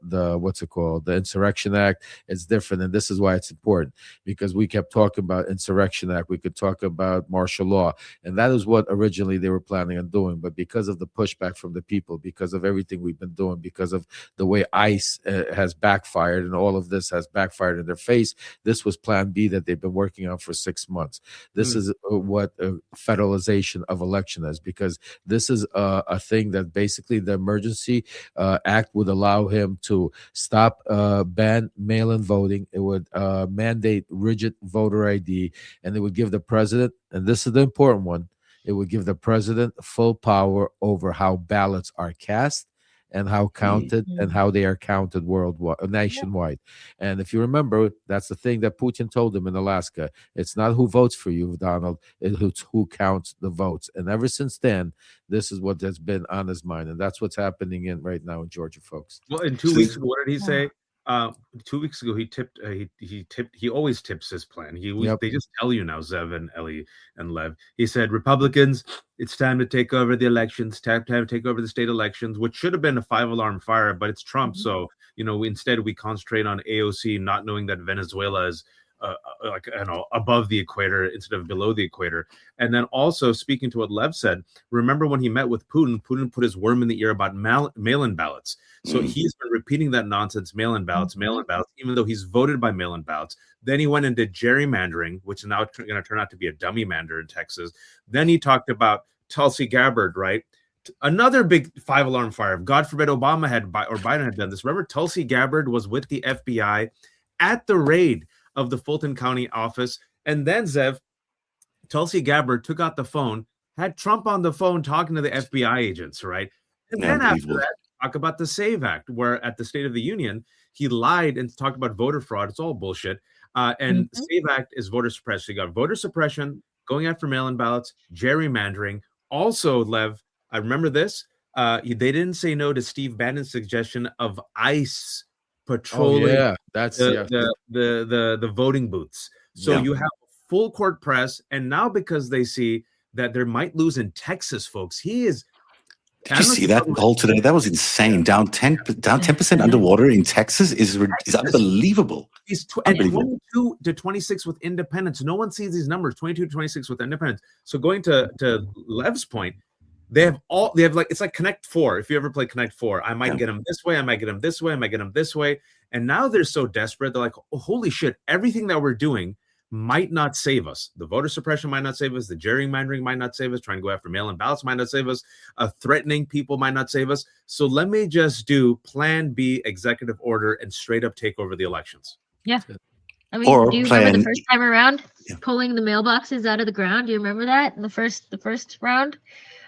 Insurrection Act. It's different, and this is why it's important, because we kept talking about Insurrection Act. We could talk about martial law, and that is what originally they were planning on doing. But because of the pushback from the people, because of everything we've been doing, because of the way ICE has backfired, and all of this has backfired in their face, this was Plan B that they've been working on for 6 months. This is what federalization of election is, because this is a thing that basically the Emergency Act would allow him to stop, ban mail-in voting. It would mandate rigid voter ID, and it would give the president, and this is the important one, it would give the president full power over how ballots are cast and how counted and how they are counted worldwide, nationwide. And if you remember, that's the thing that Putin told him in Alaska. It's not who votes for you, Donald, it's who counts the votes. And ever since then, this is what has been on his mind. And that's what's happening right now in Georgia, folks. Well, in 2 weeks ago, what did he say? 2 weeks ago, he always tips his plan. They just tell you now, Zev and Ellie and Lev. He said, Republicans, it's time to take over the elections, time to take over the state elections, which should have been a 5-alarm fire, but it's Trump. So, instead we concentrate on AOC, not knowing that Venezuela is above the equator instead of below the equator. And then also, speaking to what Lev said, remember when he met with Putin put his worm in the ear about mail-in ballots. So he's been repeating that nonsense, mail-in ballots, even though he's voted by mail-in ballots. Then he went and did gerrymandering, which is now going to turn out to be a dummy mander in Texas. Then he talked about Tulsi Gabbard, right? Another big 5-alarm fire. God forbid Biden had done this. Remember, Tulsi Gabbard was with the FBI at the raid of the Fulton County office. And then, Zev, Tulsi Gabbard took out the phone, had Trump on the phone talking to the FBI agents, right? And then after that, talk about the SAVE Act, where at the State of the Union, he lied and talked about voter fraud. It's all bullshit. And SAVE Act is voter suppression. So you got voter suppression, going after mail-in ballots, gerrymandering. Also, Lev, I remember this. They didn't say no to Steve Bannon's suggestion of ICE patrolling the voting booths. So you have full court press, and now because they see that they might lose in Texas, folks, he is. Did you see that poll today? That was insane. Down 10% underwater in Texas is unbelievable. He's 22 to 26 with independents. No one sees these numbers. 22 to 26 with independents. So going to Lev's point, it's like Connect 4. If you ever play Connect 4, I might get him this way, I might get him this way, I might get him this way. And now they're so desperate, they're like, oh, holy shit, everything that we're doing might not save us. The voter suppression might not save us. The gerrymandering might not save us. Trying to go after mail-in ballots might not save us. Threatening people might not save us. So let me just do Plan B, executive order, and straight up take over the elections. Yeah. I mean, do you remember the first time around pulling the mailboxes out of the ground? Do you remember that in the first round?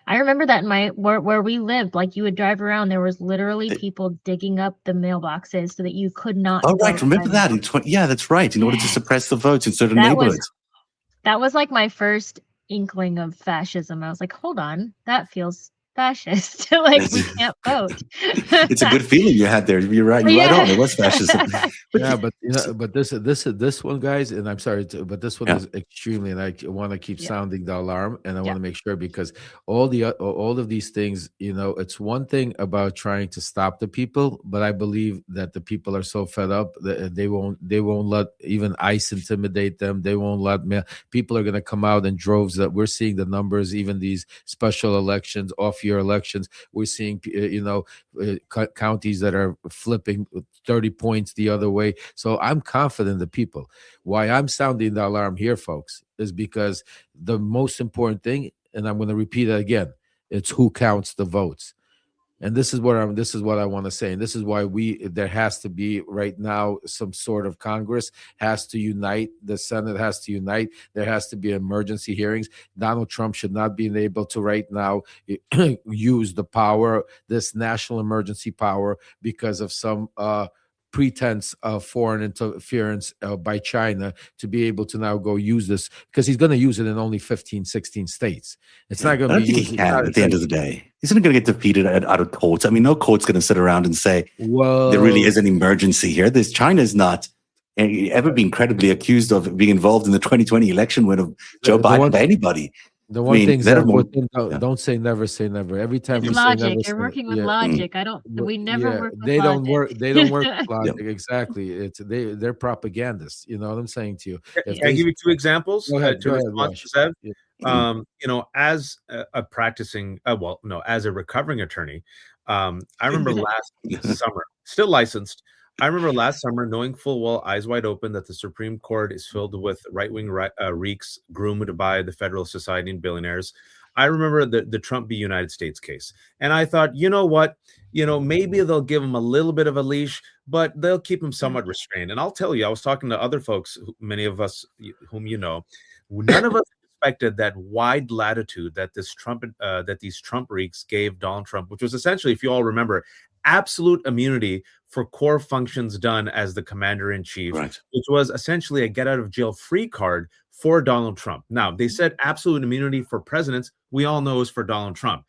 I remember that in where we lived. Like, you would drive around, there was literally people digging up the mailboxes so that you could not. Oh, right. Remember that? That's right. In order to suppress the votes in certain neighborhoods. That was like my first inkling of fascism. I was like, hold on, that feels fascist. Like, we can't vote. It's a good feeling you had there. You're right. You're right on. It was fascism. but this one, guys, and I'm sorry, but this one is extremely, and I want to keep sounding the alarm, and I want to make sure, because all of these things, it's one thing about trying to stop the people, but I believe that the people are so fed up that they won't let even ICE intimidate them. They won't let people are going to come out in droves. That we're seeing the numbers, even these special elections, off-year elections, we're seeing counties that are flipping 30 points the other way. So I'm confident in the people. Why I'm sounding the alarm here, folks, is because the most important thing, and I'm going to repeat it again, it's who counts the votes. And this is what I want to say. And this is why there has to be right now some sort of Congress has to unite. The Senate has to unite. There has to be emergency hearings. Donald Trump should not be able to right now use the power, this national emergency power, because of some pretense of foreign interference by China, to be able to now go use this, because he's going to use it in only 15, 16 states. It's not going to be used. At the end of the day, he's not going to get defeated out of courts. I mean, no court's going to sit around and say, well, there really is an emergency here. China is not ever been credibly accused of being involved in the 2020 election win of Joe Biden by anybody. The one thing that don't say never, say never. Every time it's we logic. say never, You're working with logic. We never work with they logic. don't work. They don't work with logic. Exactly. They're propagandists. You know what I'm saying to you? Can I give you two examples to respond to Zev? You know, as a practicing, as a recovering attorney, I remember last summer, still licensed. I remember last summer knowing full well, eyes wide open, that the Supreme Court is filled with right-wing reeks groomed by the Federalist Society and billionaires. I remember the Trump v. United States case. And I thought, you know what? You know, maybe they'll give him a little bit of a leash, but they'll keep him somewhat restrained. And I'll tell you, I was talking to other folks, many of us whom you know, none of us expected that wide latitude that these Trump reeks gave Donald Trump, which was essentially, if you all remember, absolute immunity for core functions done as the commander-in-chief, right, which was essentially a get-out-of-jail-free card for Donald Trump. Now, they said absolute immunity for presidents. We all know is for Donald Trump.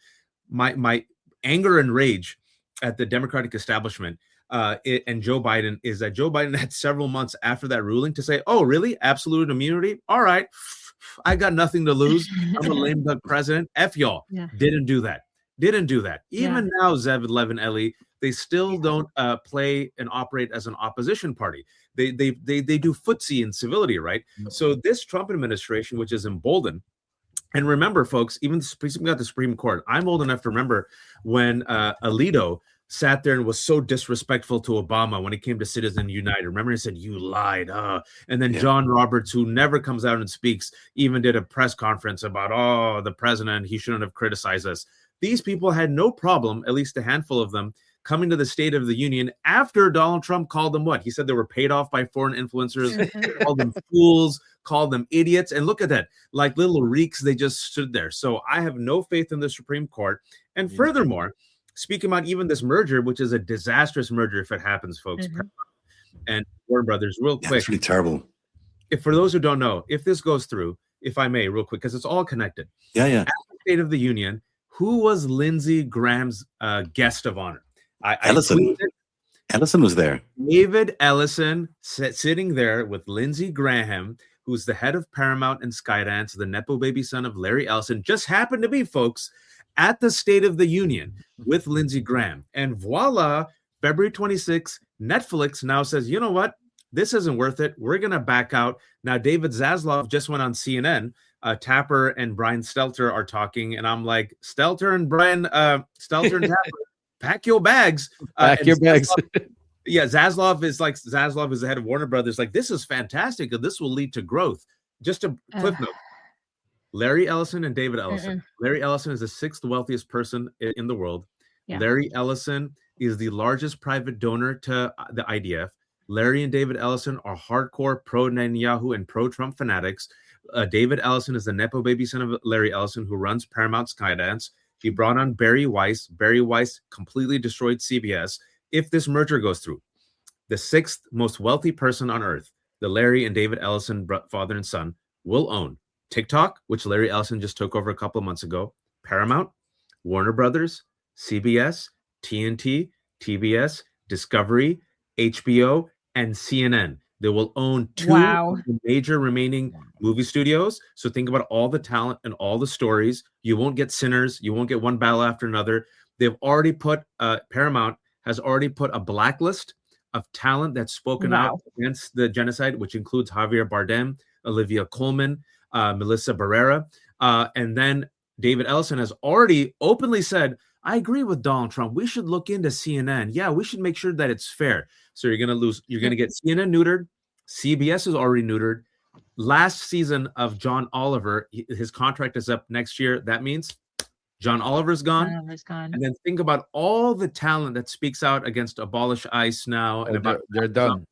My anger and rage at the Democratic establishment and Joe Biden is that Joe Biden had several months after that ruling to say, oh, really? Absolute immunity? All right. I got nothing to lose. I'm a lame duck president. F y'all. Yeah. Didn't do that. Even now, Zev, Levin, Ellie, they still don't play and operate as an opposition party. They do footsie in civility, right? Mm-hmm. So this Trump administration, which is emboldened, and remember, folks, even speaking of the Supreme Court, I'm old enough to remember when Alito sat there and was so disrespectful to Obama when it came to Citizen United. Remember, he said, you lied. And then John Roberts, who never comes out and speaks, even did a press conference about, the president, he shouldn't have criticized us. These people had no problem, at least a handful of them, coming to the State of the Union after Donald Trump called them what? He said they were paid off by foreign influencers, called them fools, called them idiots. And look at that, like little reeks, they just stood there. So I have no faith in the Supreme Court. And furthermore, speaking about even this merger, which is a disastrous merger if it happens, folks, and Warner Brothers, real quick. It's really terrible. If for those who don't know, if this goes through, if I may, real quick, because it's all connected. At the State of the Union, who was Lindsey Graham's guest of honor? Ellison. Ellison was there. David Ellison sitting there with Lindsey Graham, who's the head of Paramount and Skydance, the Nepo baby son of Larry Ellison, just happened to be, folks, at the State of the Union with Lindsey Graham. And voila, February 26th, Netflix now says, you know what? This isn't worth it. We're going to back out. Now, David Zaslav just went on CNN. Tapper and Brian Stelter are talking. And I'm like, Stelter and Tapper, pack your bags. Pack your bags. Zaslav is the head of Warner Brothers. Like, this is fantastic. This will lead to growth. Just a clip note. Larry Ellison and David Ellison. Larry Ellison is the 6th wealthiest person in the world. Yeah. Larry Ellison is the largest private donor to the IDF. Larry and David Ellison are hardcore pro-Netanyahu and pro-Trump fanatics. David Ellison is the Nepo baby son of Larry Ellison, who runs Paramount Skydance. He brought on Barry Weiss. Barry Weiss completely destroyed CBS. If this merger goes through, the 6th most wealthy person on earth, the Larry and David Ellison father and son, will own TikTok, which Larry Ellison just took over a couple of months ago, Paramount, Warner Brothers, CBS, TNT, TBS, Discovery, HBO, and CNN. They will own 2 major remaining movie studios. So think about all the talent and all the stories. You won't get sinners. You won't get one battle after another. They've already put, Paramount has already put a blacklist of talent that's spoken out against the genocide, which includes Javier Bardem, Olivia Colman, Melissa Barrera. And then David Ellison has already openly said, I agree with Donald Trump. We should look into CNN. Yeah, we should make sure that it's fair. So you're going to get CNN neutered. CBS is already neutered. last season of John Oliver, his contract is up next year. That means John Oliver's gone. Oliver's gone. And then think about all the talent that speaks out against abolish ICE now. And about they're done.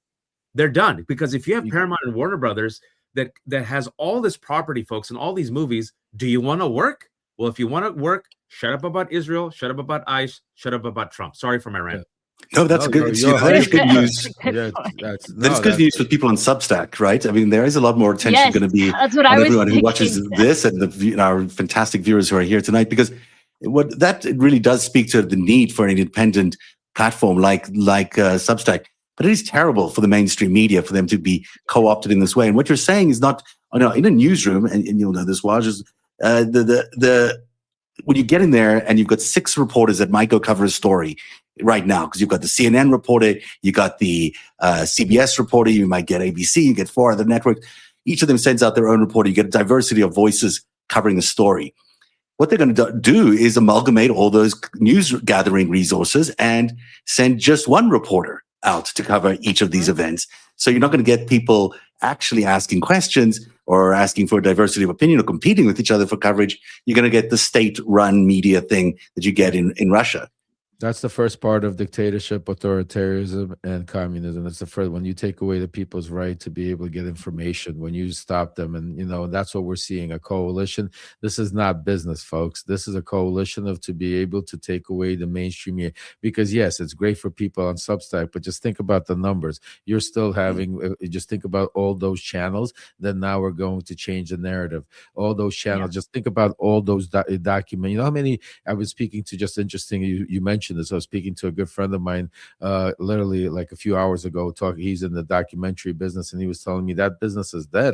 They're done, because if you have Paramount and Warner Brothers that has all this property, folks, and all these movies, do you want to work? Well, if you want to work, shut up about Israel, shut up about ICE, shut up about Trump. Sorry for my rant. No, that's good. That is good news. That's good news for people on Substack, right? I mean, there is a lot more attention going to be on everyone who watches this and our fantastic viewers who are here tonight, because what that really does speak to the need for an independent platform like Substack. But it is terrible for the mainstream media for them to be co-opted in this way. And what you're saying is not, in a newsroom, and you'll know this, Waj, is when you get in there and you've got 6 reporters that might go cover a story right now, because you've got the CNN reporter, you got the CBS reporter, you might get ABC, you get 4 other networks. Each of them sends out their own reporter. You get a diversity of voices covering the story. What they're going to do is amalgamate all those news gathering resources and send just one reporter out to cover each of these events. So you're not going to get people actually asking questions or asking for a diversity of opinion or competing with each other for coverage. You're going to get the state-run media thing that you get in Russia. That's the first part of dictatorship, authoritarianism, and communism. That's the first, when you take away the people's right to be able to get information, when you stop them. And, that's what we're seeing, a coalition. This is not business, folks. This is a coalition to be able to take away the mainstream media. Because, yes, it's great for people on Substack, but just think about the numbers. You're still having, just think about all those channels. Then now we're going to change the narrative. All those channels, just think about all those documents. You know how many, I was speaking to, just interesting, you mentioned this. I was speaking to a good friend of mine literally like a few hours ago. He's in the documentary business, and he was telling me that business is dead.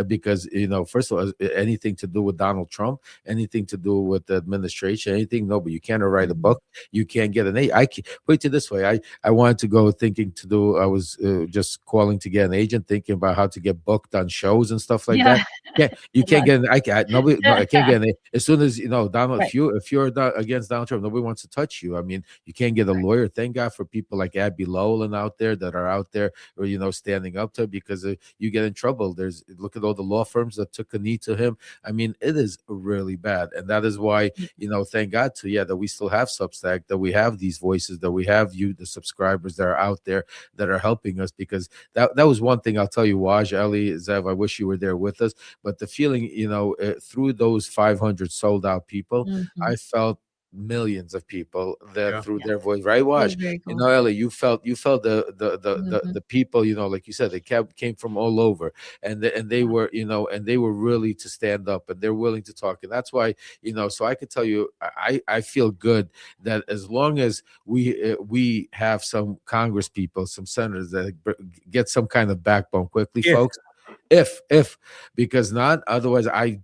Because first of all, anything to do with Donald Trump, anything to do with the administration, anything. No, but you can't write a book. You can't get an agent. I put it this way: I wanted to go I was just calling to get an agent, thinking about how to get booked on shows and stuff like that. You can't get an. I can't get an. As soon as Donald, right. if you're against Donald Trump, nobody wants to touch you. I mean, you can't get a lawyer. Thank God for people like Abby Lowland out there that are out there, or standing up to, because you get in trouble. Look at all the law firms that took a knee to him. I mean, it is really bad, and that is why thank God that we still have Substack, that we have these voices, that we have you, the subscribers that are out there that are helping us. Because that was one thing I'll tell you, Waj, Ellie, Zev, I wish you were there with us, but the feeling, through those 500 sold out people, I felt millions of people that through their voice, right? Watch, cool. Ellie, you felt the people, like you said, they came from all over, and they were, and they were really to stand up, and they're willing to talk, and that's why, so I could tell you, I feel good that as long as we have some Congress people, some senators that get some kind of backbone quickly, folks. If because not otherwise, I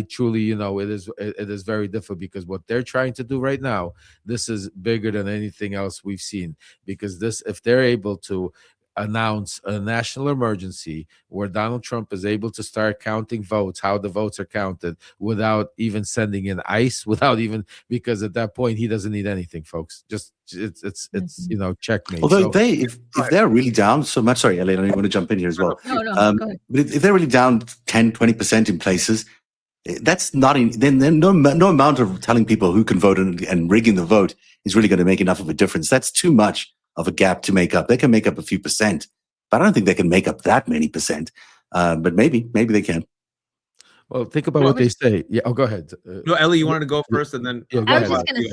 truly, it is very difficult, because what they're trying to do right now, this is bigger than anything else we've seen, because if they're able to announce a national emergency where Donald Trump is able to start counting votes, how the votes are counted, without even sending in ICE, because at that point he doesn't need anything, folks. Just it's checkmate. Although if they're really down so much, sorry, Ellie, I want to jump in here as well. No, go ahead. But if they're really down 10-20% in places, that's not then no amount of telling people who can vote and rigging the vote is really going to make enough of a difference. That's too much of a gap to make up. They can make up a few percent, but I don't think they can make up that many percent. But maybe they can. Well, think about what they say. Yeah. Oh, go ahead. No, Ellie, you wanted to go first, and then I was just going to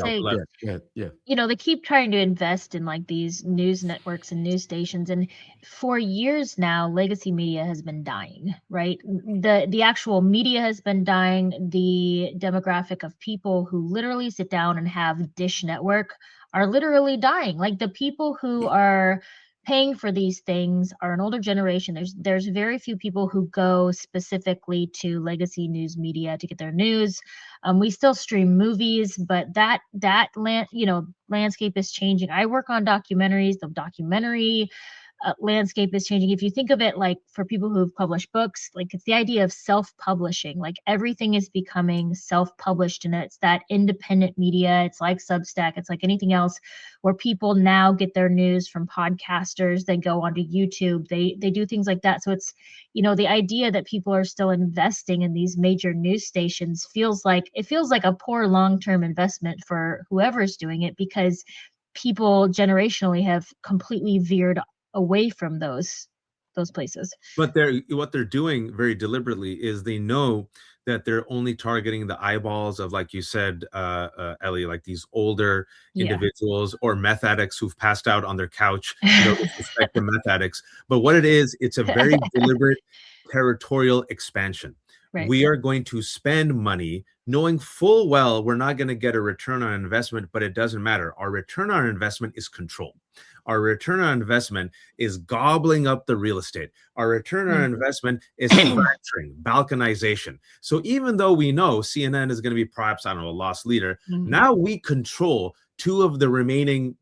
say, they keep trying to invest in like these news networks and news stations, and for years now, legacy media has been dying. Right, the actual media has been dying. The demographic of people who literally sit down and have Dish Network are literally dying. Like the people who are paying for these things are an older generation. There's very few people who go specifically to legacy news media to get their news. We still stream movies, but that landscape is changing. I work on documentaries. The documentary landscape is changing. If you think of it like for people who've published books, like it's the idea of self-publishing. Like everything is becoming self-published, and it's that independent media. It's like Substack. It's like anything else where people now get their news from podcasters. They go onto YouTube. They do things like that. So it's, you know, the idea that people are still investing in these major news stations feels like a poor long-term investment for whoever's doing it, because people generationally have completely veered away from those places. But what they're doing very deliberately is they know that they're only targeting the eyeballs of, like you said, Ellie, like these older individuals or meth addicts who've passed out on their couch. No disrespect to meth addicts, but what it is, it's a very deliberate territorial expansion. Right. We are going to spend money knowing full well we're not going to get a return on investment, but it doesn't matter. Our return on investment is control. Our return on investment is gobbling up the real estate. Our return on investment is fracturing, balkanization. So even though we know CNN is going to be perhaps, I don't know, a loss leader, now we control 2 of the remaining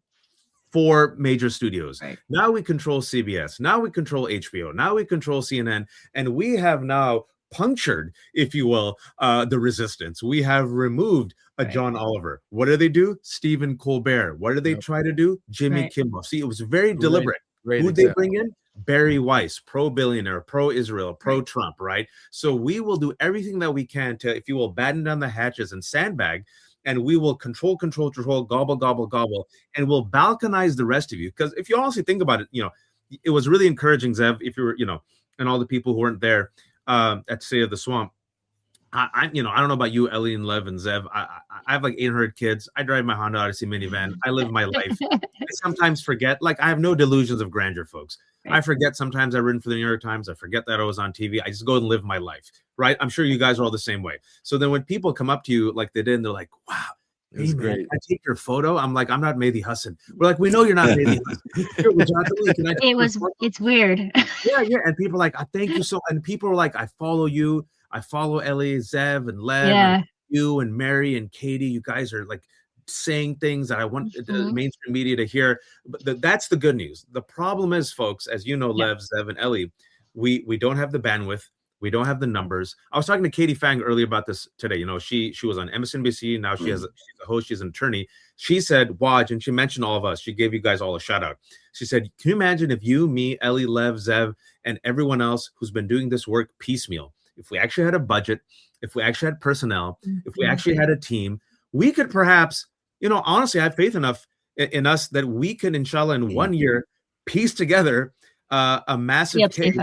4 major studios. Right. Now we control CBS. Now we control HBO. Now we control CNN. And we have now punctured, if you will, the resistance. We have removed a John Oliver. What do? Stephen Colbert. What do they try to do? Jimmy Kimmel. See, it was very deliberate. Who'd they bring in? Barry Weiss, pro-billionaire, pro-Israel, pro-Trump, right? So we will do everything that we can to, if you will, batten down the hatches and sandbag, and we will control, gobble, and we'll balkanize the rest of you. Because if you honestly think about it, you know, it was really encouraging, Zev, if you were, you know, and all the people who weren't there at State of the Swamp. I don't know about you, Ellie and Lev and Zev. I have like 800 kids. I drive my Honda Odyssey minivan. I live my life. I sometimes forget, like I have no delusions of grandeur, folks. I forget sometimes I've written for the New York Times. I forget that I was on TV. I just go and live my life, right? I'm sure you guys are all the same way. So then when people come up to you like they did, and they're like, wow, hey, man, I take your photo. I'm like, I'm not Mehdi Hassan. We're like, we know you're not Mehdi Hassan. It's weird. Yeah. And people are like, thank you so. And people are like, I follow you. I follow Ellie, Zev, and Lev, and you, and Mary, and Katie. You guys are like saying things that I want the mainstream media to hear. But that's the good news. The problem is, folks, as you know, Lev, Zev, and Ellie, we don't have the bandwidth. We don't have the numbers. I was talking to Katie Fang earlier about this today. You know, she was on MSNBC. Now she's a host. She's an attorney. She said, watch, and she mentioned all of us. She gave you guys all a shout out. She said, can you imagine if you, me, Ellie, Lev, Zev, and everyone else who's been doing this work piecemeal, if we actually had a budget, if we actually had personnel, if we actually had a team, we could perhaps, you know, honestly, I have faith enough in us that we can, inshallah, in 1 year, piece together a massive case.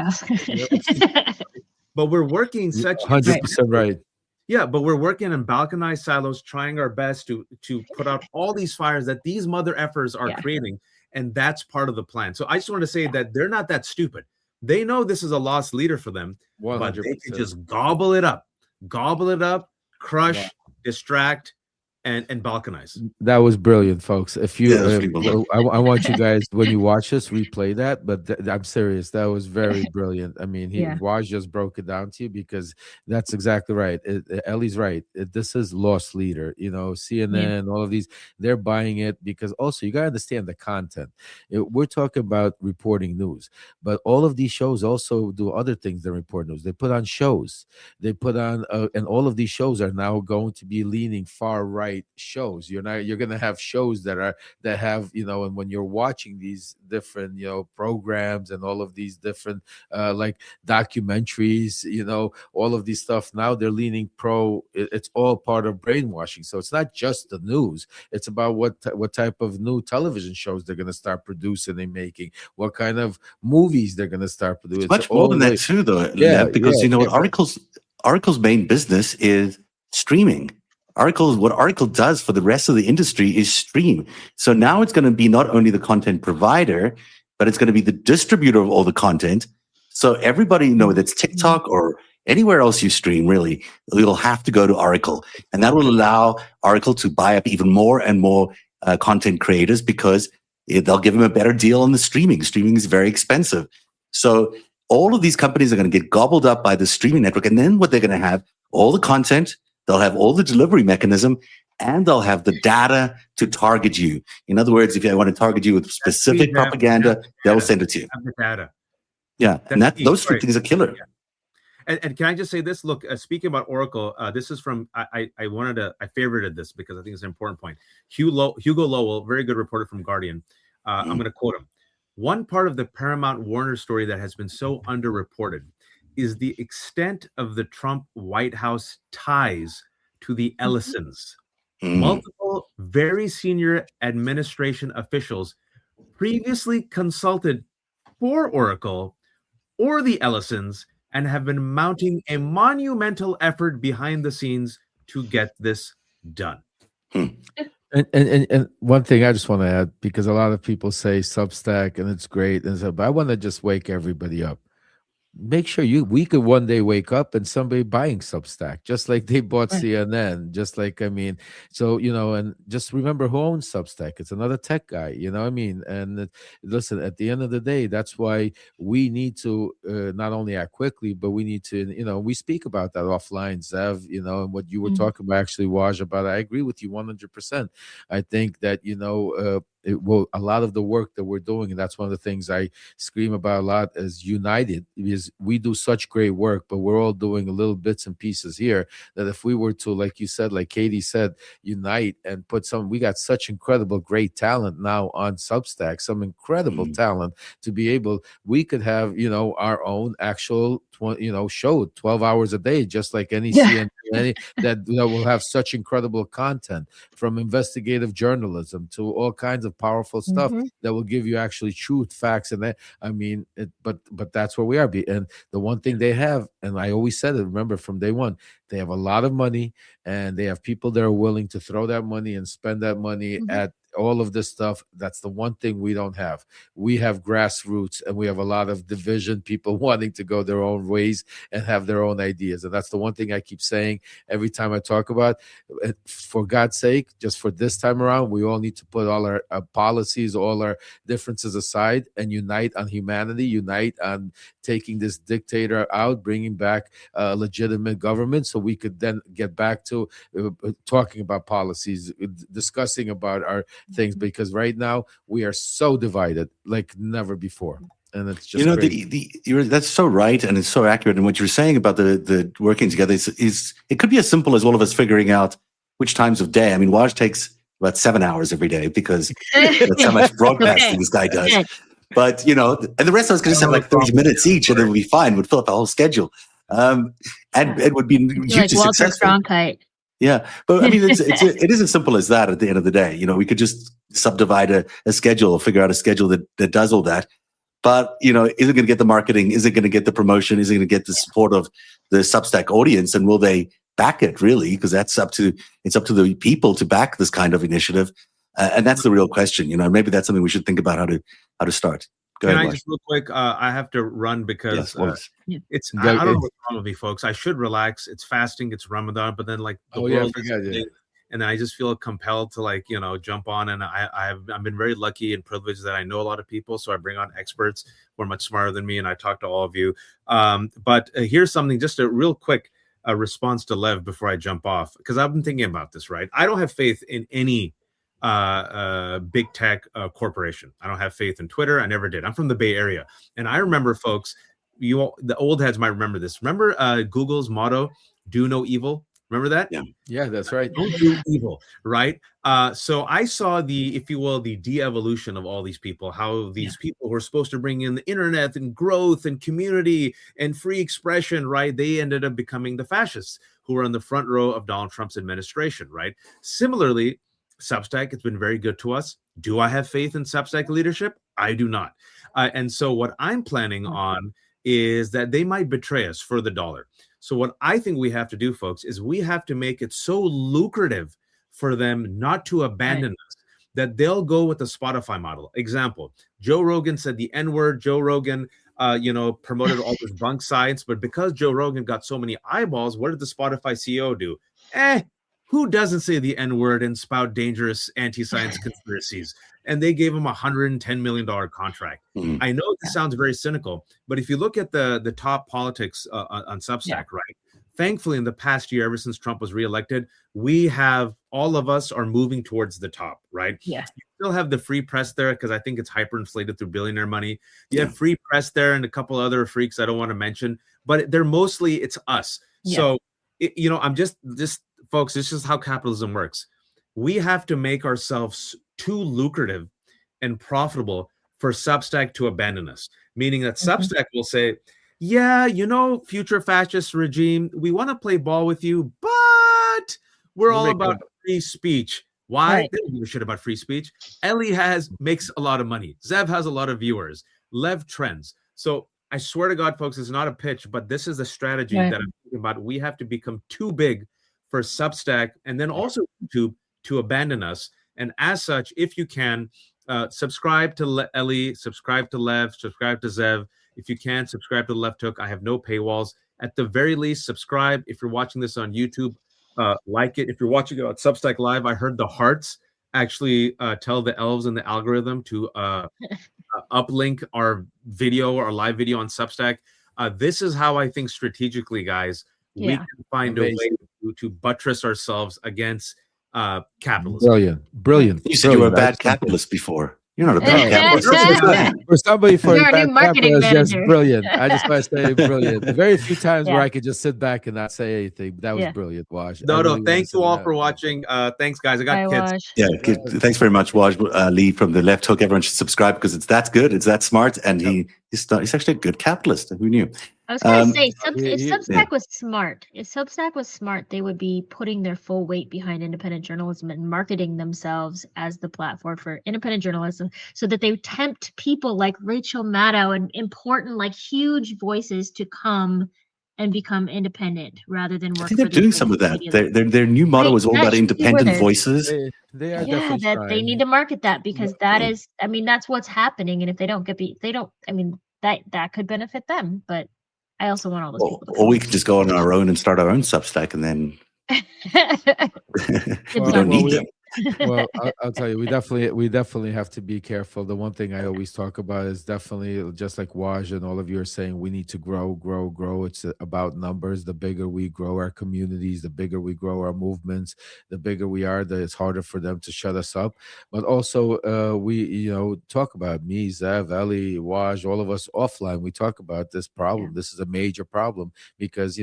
But we're working such 100% right. Yeah, but we're working in balkanized silos, trying our best to put out all these fires that these mother effers are creating, and that's part of the plan. So I just want to say that they're not that stupid. They know this is a lost leader for them, 100%. But they can just gobble it up, crush, distract, and balkanize. That was brilliant, folks. If you, I want you guys, when you watch this, replay that. But I'm serious. That was very brilliant. I mean, Waj just broke it down to you, because that's exactly right. Ellie's right. This is lost leader. You know, CNN, all of these, they're buying it because also you got to understand the content. We're talking about reporting news, but all of these shows also do other things than report news. They put on shows. They put on, and all of these shows are now going to be leaning far right shows. You're going to have shows that have, you know, and when you're watching these different, you know, programs and all of these different like documentaries, you know, all of these stuff, now they're leaning pro. It's all part of brainwashing. So it's not just the news. It's about what type of new television shows they're going to start producing and making, what kind of movies they're going to start producing. It's much more than that too, though. Because you know what, Oracle's main business is streaming. What Oracle does for the rest of the industry is stream. So now it's going to be not only the content provider, but it's going to be the distributor of all the content. So everybody, you know, that's TikTok or anywhere else you stream, really, you'll have to go to Oracle. And that will allow Oracle to buy up even more and more content creators, because they'll give them a better deal on the streaming. Streaming is very expensive. So all of these companies are going to get gobbled up by the streaming network. And then what they're going to have, all the content, they'll have all the delivery mechanism, and they'll have the data to target you. In other words, if I want to target you with specific propaganda, they'll send it to you. Have the data. Yeah, and those two things are killer. Yeah. And can I just say this? Look, speaking about Oracle, this is from I favorited this because I think it's an important point. Hugo Lowell, very good reporter from Guardian. I'm going to quote him. One part of the Paramount Warner story that has been so underreported is the extent of the Trump White House ties to the Ellisons. Multiple very senior administration officials previously consulted for Oracle or the Ellisons and have been mounting a monumental effort behind the scenes to get this done. And one thing I just want to add, because a lot of people say Substack and it's great, and so, but I want to just wake everybody up. Make sure we could one day wake up and somebody buying Substack, just like they bought CNN, just like, I mean, so, and just remember who owns Substack. It's another tech guy, and listen, at the end of the day, that's why we need to not only act quickly, but we need to, we speak about that offline, Zev, and what you were talking about, actually, Waj, about, I agree with you 100%. I think that, a lot of the work that we're doing, and that's one of the things I scream about a lot, is united, because we do such great work, but we're all doing a little bits and pieces here, that if we were to, like you said, like Katie said, unite and put we got such incredible, great talent now on Substack, some incredible talent to be able, we could have, our own actual show 12 hours a day, just like any CNN that will have such incredible content, from investigative journalism to all kinds of powerful stuff that will give you actually truth, facts, and that. I mean, but that's where we are. And the one thing they have, and I always said it, remember from day one, they have a lot of money, and they have people that are willing to throw that money and spend that money at all of this stuff. That's the one thing we don't have. We have grassroots, and we have a lot of division, people wanting to go their own ways and have their own ideas. And that's the one thing I keep saying every time I talk about, for God's sake, just for this time around, we all need to put all our policies, all our differences aside, and unite on humanity, unite on taking this dictator out, bringing back a legitimate government, so we could then get back to talking about policies, discussing about our things, because right now we are so divided like never before. And it's just that's so right, and it's so accurate. And what you're saying about the working together is it could be as simple as all of us figuring out which times of day. I mean, Waj takes about 7 hours every day because that's how much broadcasting this guy does. But and the rest of us could just have like 30 minutes each, and it would be fine. We'd fill up the whole schedule, and it would be hugely like Walter successful. Cronkite. Yeah, but I mean, it is as simple as that. At the end of the day, we could just subdivide a schedule, or figure out a schedule that does all that. But is it going to get the marketing? Is it going to get the promotion? Is it going to get the support of the Substack audience? And will they back it, really? Because it's up to the people to back this kind of initiative, and that's the real question. Maybe that's something we should think about how to start. Go ahead, I just real quick? I have to run because it's. Yeah, I don't know what's wrong with me, folks. I should relax. It's fasting. It's Ramadan, but then the world is ending, and then I just feel compelled to jump on. And I've been very lucky and privileged that I know a lot of people, so I bring on experts who are much smarter than me, and I talk to all of you. But here's something, just a real quick response to Lev before I jump off, because I've been thinking about this. Right, I don't have faith in any big tech corporation. I don't have faith in Twitter. I never did. I'm from the Bay Area, and I remember, folks, the old heads might remember this. Remember Google's motto, "Do no evil." Remember that? Yeah, that's right. Don't do evil, right? So I saw the de-evolution of all these people, how these people who are supposed to bring in the internet and growth and community and free expression, right? They ended up becoming the fascists who were on the front row of Donald Trump's administration, right? Similarly, Substack has been very good to us. Do I have faith in Substack leadership? I do not. And so what I'm planning on is that they might betray us for the dollar. So what I think we have to do, folks, is we have to make it so lucrative for them not to abandon us that they'll go with the Spotify model. Example, Joe Rogan said the N-word. Joe Rogan, promoted all this bunk science. But because Joe Rogan got so many eyeballs, what did the Spotify CEO do? Who doesn't say the N-word and spout dangerous anti-science conspiracies? And they gave him a $110 million contract. I know this sounds very cynical, but if you look at the top politics on Substack, right? thankfully, in the past year, ever since Trump was reelected, all of us are moving towards the top, right? Yeah. You still have the free press there because I think it's hyperinflated through billionaire money. You have free press there and a couple other freaks I don't want to mention, but it's us. Yeah. So, I'm just folks, this is how capitalism works. We have to make ourselves too lucrative and profitable for Substack to abandon us, meaning that Substack will say, yeah, future fascist regime, we want to play ball with you, but we're all about free speech. Why? Right. They don't give a shit about free speech. Ellie makes a lot of money. Zev has a lot of viewers. Lev trends. So I swear to God, folks, it's not a pitch, but this is a strategy that I'm thinking about. We have to become too big for Substack and then also YouTube to abandon us. And as such, if you can, subscribe to Ellie, subscribe to Lev, subscribe to Zev. If you can, subscribe to Left Hook. I have no paywalls. At the very least, subscribe. If you're watching this on YouTube, like it. If you're watching it on Substack Live, I heard the hearts actually tell the elves in the algorithm to uplink our video, our live video on Substack. This is how I think strategically, guys, we can find a way to buttress ourselves against capitalism. Brilliant. You said you were a bad capitalist before. You're not a bad capitalist. For somebody for You're a bad new marketing capitalist, just manager. brilliant. I just want to say brilliant. Very few times where I could just sit back and not say anything. That was brilliant, Waj. No, thank you all for watching. Thanks, guys. I got kids. Waj. Yeah, thanks very much, Waj Lee from the Left Hook. Everyone should subscribe because it's that good, it's that smart, and he's actually a good capitalist. Who knew? I was going to say, if Substack was smart, they would be putting their full weight behind independent journalism and marketing themselves as the platform for independent journalism so that they tempt people like Rachel Maddow and important, like huge voices to come and become independent rather than work. I think they're doing some of that. Their new model is all about independent voices. They are definitely trying. They need to market that because that's what's happening. And if they don't that could benefit them, but I also want all those people. Or we could just go on our own and start our own Substack, and then we don't need them. Well, I'll tell you, we definitely have to be careful. The one thing I always talk about is definitely just like Waj and all of you are saying, we need to grow. It's about numbers. The bigger we grow our communities, the bigger we grow our movements, the bigger we are, it's harder for them to shut us up. But also, we talk about me, Zev, Ellie, Waj, all of us offline. We talk about this problem. Yeah. This is a major problem because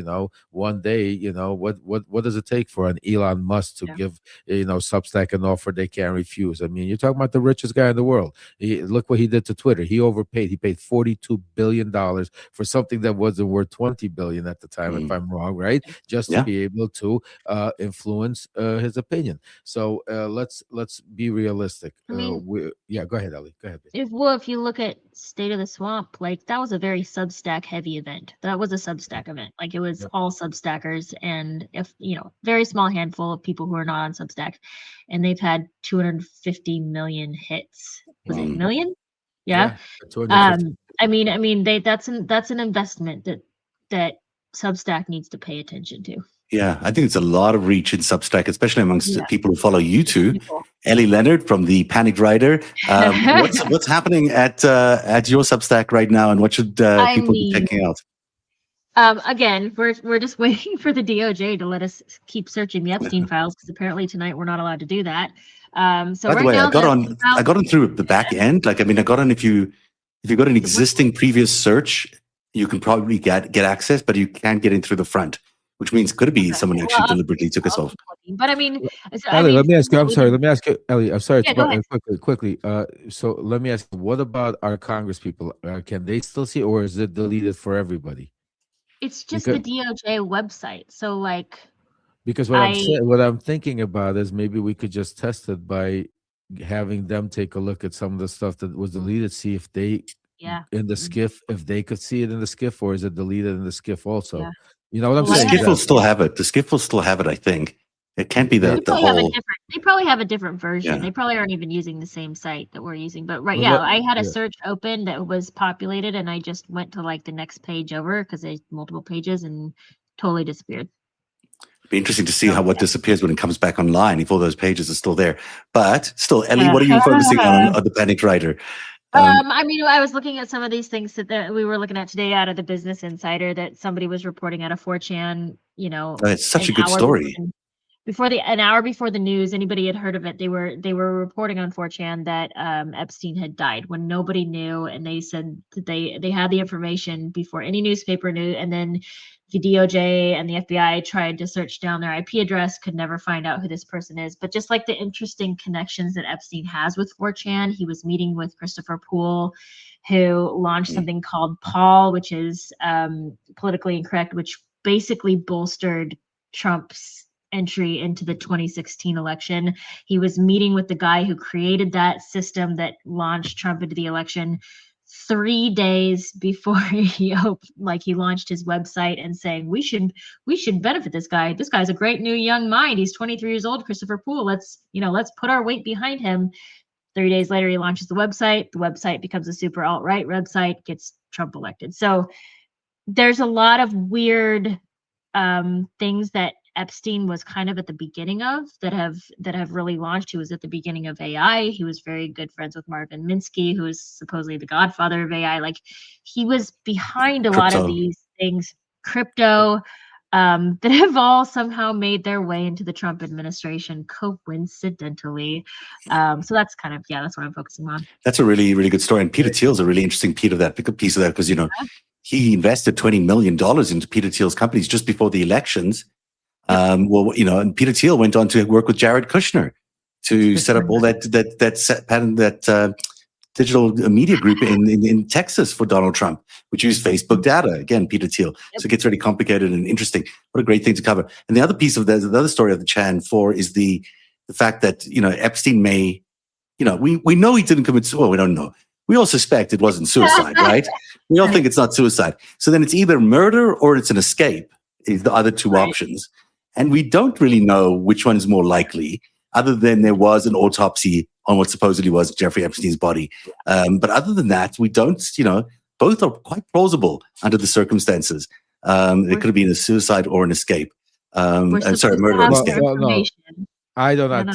one day, what does it take for an Elon Musk to give Substack an offer they can't refuse? I mean, you're talking about the richest guy in the world. Look what he did to Twitter. He overpaid. He paid $42 billion for something that wasn't worth $20 billion at the time, if I'm wrong, right? Just to be able to influence his opinion. So let's be realistic. Go ahead, Ellie. Go ahead. If you look at State of the Swamp, like that was a very Substack heavy event. That was a Substack event. Like it was all Substackers and very small handful of people who are not on Substack. And they've had 250 million hits. Was it million? Yeah. I mean, that's an investment that Substack needs to pay attention to. Yeah, I think it's a lot of reach in Substack, especially amongst people who follow you two. Ellie Leonard from the Panicked Writer. What's happening at your Substack right now, and what should people be checking out? Again, we're just waiting for the DOJ to let us keep searching the Epstein files because apparently tonight we're not allowed to do that. So by the way, I got on through the back end. I got on if you got an existing previous search, you can probably get access, but you can't get in through the front, which means could it be someone actually deliberately took us off? But I mean, Ellie, let me ask you. I'm sorry. Let me ask you, Ellie. I'm sorry. Quickly. So let me ask you, what about our Congress people? Can they still see, or is it deleted for everybody? It's just the DOJ website. So because what I'm thinking about is maybe we could just test it by having them take a look at some of the stuff that was deleted, see if they in the skiff, if they could see it in the skiff, or is it deleted in the skiff also? Yeah. You know what I'm saying? The skiff will still have it. The skiff will still have it, I think. It can't be the whole. They probably have a different version. Yeah. They probably aren't even using the same site that we're using. But I had a search open that was populated, and I just went to the next page over because there's multiple pages and totally disappeared. It'd be interesting to see what disappears when it comes back online, if all those pages are still there. But still, Ellie, what are you focusing on the Panicked Writer? I mean, I was looking at some of these things that we were looking at today out of the Business Insider that somebody was reporting out of 4chan, It's such a an good hour story. an hour before the news, anybody had heard of it. They were reporting on 4chan that Epstein had died when nobody knew, and they said that they had the information before any newspaper knew, and then the DOJ and the FBI tried to search down their IP address, could never find out who this person is. But just like the interesting connections that Epstein has with 4chan, he was meeting with Christopher Poole, who launched something called Paul, which is politically incorrect, which basically bolstered Trump's entry into the 2016 election. He was meeting with the guy who created that system that launched Trump into the election 3 days before he launched his website and saying we should benefit this guy. This guy's a great new young mind. He's 23 years old, Christopher Poole. Let's put our weight behind him. 3 days later, he launches the website. The website becomes a super alt-right website, gets Trump elected. So there's a lot of weird things that Epstein was kind of at the beginning of that have really launched. He was at the beginning of AI. He was very good friends with Marvin Minsky, who is supposedly the godfather of AI. Like, he was behind a lot of these things, crypto, that have all somehow made their way into the Trump administration, coincidentally. So that's kind of, that's what I'm focusing on. That's a really, really good story. And Peter Thiel's a really interesting piece of that, because, he invested $20 million into Peter Thiel's companies just before the elections. And Peter Thiel went on to work with Jared Kushner to set up all that digital media group in Texas for Donald Trump, which used Facebook data. Again, Peter Thiel. So it gets really complicated and interesting. What a great thing to cover. And the other piece of the other story of the Chan 4 is the fact that, Epstein may, we know he didn't commit suicide. Well, we don't know. We all suspect it wasn't suicide, right? We all think it's not suicide. So then it's either murder or it's an escape, is the other two options. And we don't really know which one is more likely, other than there was an autopsy on what supposedly was Jeffrey Epstein's body. But other than that, we don't, both are quite plausible under the circumstances. It could have been a suicide or an escape. I'm sorry, murder or escape. No. I do not.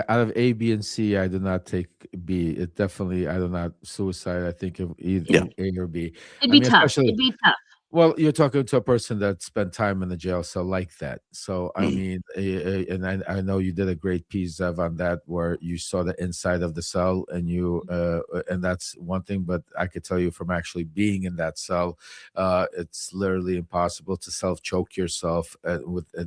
Out of A, B, and C, I do not take B. It definitely, I do not suicide. I think of either A or B. It'd be tough. It'd be tough. Well, you're talking to a person that spent time in the jail cell like that. So, I mean, and I know you did a great piece, Zev, on that, where you saw the inside of the cell, and and that's one thing. But I could tell you from actually being in that cell, it's literally impossible to self-choke yourself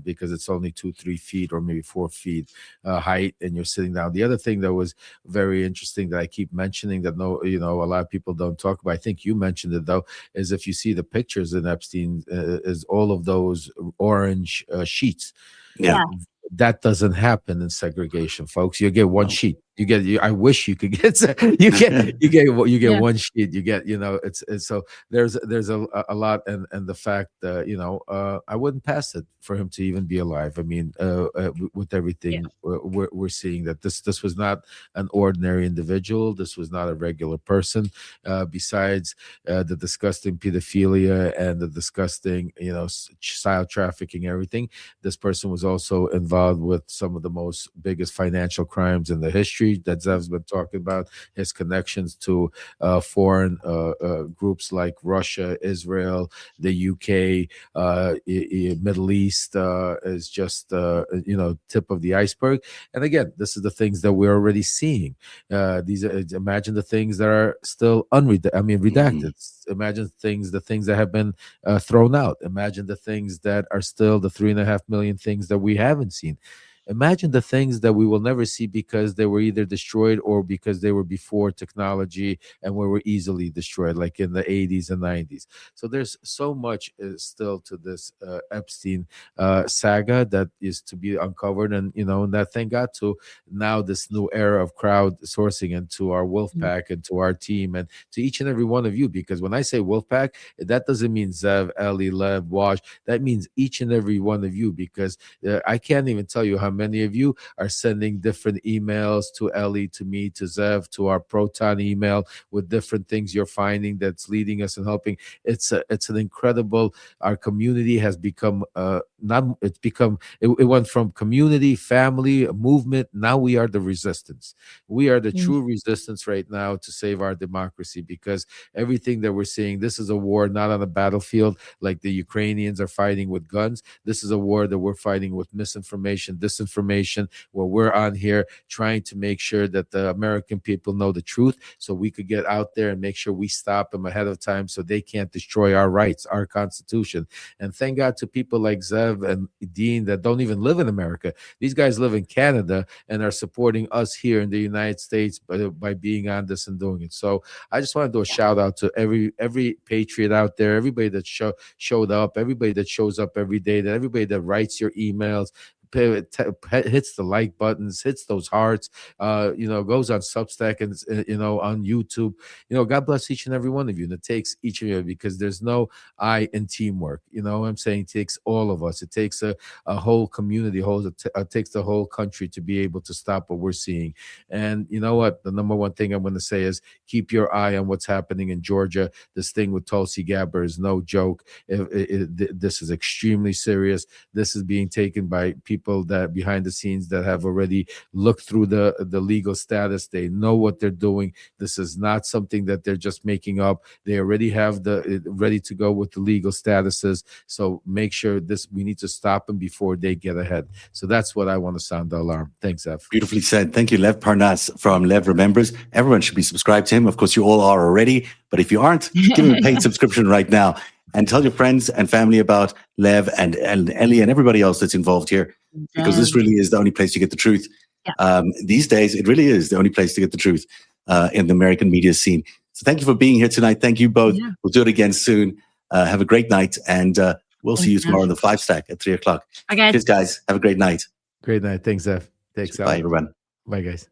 because it's only 2-3 feet or maybe 4 feet height, and you're sitting down. The other thing that was very interesting that I keep mentioning that a lot of people don't talk about, I think you mentioned it though, is if you see the pictures in Epstein, is all of those orange sheets. Yeah. That doesn't happen in segregation, folks. You get one sheet. I wish you could get. You get one sheet. You get. It's so there's a lot, and the fact that I wouldn't pass it for him to even be alive. I mean, with everything we're seeing, that this was not an ordinary individual. This was not a regular person. Besides the disgusting pedophilia and the disgusting child trafficking, everything, this person was also involved with some of the biggest financial crimes in the history that Zev's been talking about. His connections to foreign groups like Russia, Israel, the UK, Middle East is just tip of the iceberg. And again, this is the things that we're already seeing. Imagine the things that are still redacted. Imagine the things that have been thrown out. Imagine the things that are still the 3.5 million things that we haven't seen. Imagine the things that we will never see because they were either destroyed or because they were before technology and were easily destroyed, like in the 80s and 90s. So there's so much still to this Epstein saga that is to be uncovered. And, and that thank God to now this new era of crowdsourcing and to our Wolfpack and to our team and to each and every one of you. Because when I say Wolfpack, that doesn't mean Zev, Ellie, Lev, Wash. That means each and every one of you, because I can't even tell you how many of you are sending different emails to Ellie, to me, to Zev, to our Proton email with different things you're finding that's leading us and helping. It's an incredible. Our community has become it went from community, family, a movement. Now we are the resistance. We are the true resistance right now to save our democracy, because everything that we're seeing, this is a war not on a battlefield like the Ukrainians are fighting with guns. This is a war that we're fighting with misinformation, disinformation, where we're on here trying to make sure that the American people know the truth, so we could get out there and make sure we stop them ahead of time so they can't destroy our rights, our Constitution. And thank God to people like Zev and Dean that don't even live in America. These guys live in Canada and are supporting us here in the United States by being on this and doing it. So I just want to do a shout out to every patriot out there, everybody that showed up, everybody that shows up every day, that everybody that writes your emails, hits the like buttons, hits those hearts, goes on Substack and, on YouTube. God bless each and every one of you. And it takes each of you, because there's no I in teamwork. You know what I'm saying? It takes all of us. It takes a whole community, it takes the whole country to be able to stop what we're seeing. And you know what? The number one thing I'm going to say is keep your eye on what's happening in Georgia. This thing with Tulsi Gabbard is no joke. This is extremely serious. This is being taken by people that behind the scenes that have already looked through the legal status. They know what they're doing. This is not something that they're just making up. They already have ready to go with the legal statuses. So make sure we need to stop them before they get ahead. So that's what I want to sound the alarm. Thanks, Ev. Beautifully said. Thank you, Lev Parnas from Lev Remembers. Everyone should be subscribed to him. Of course, you all are already, but if you aren't, give him a paid subscription right now. And tell your friends and family about Lev and Ellie and everybody else that's involved here, because this really is the only place to get the truth. Yeah. These days, it really is the only place to get the truth in the American media scene. So thank you for being here tonight. Thank you both. Yeah. We'll do it again soon. Have a great night, and we'll see you tomorrow on the 5 Stack at 3 o'clock. Bye, guys. Cheers, guys. Have a great night. Great night. Thanks, Zeph. Thanks. Bye, everyone. Bye, guys.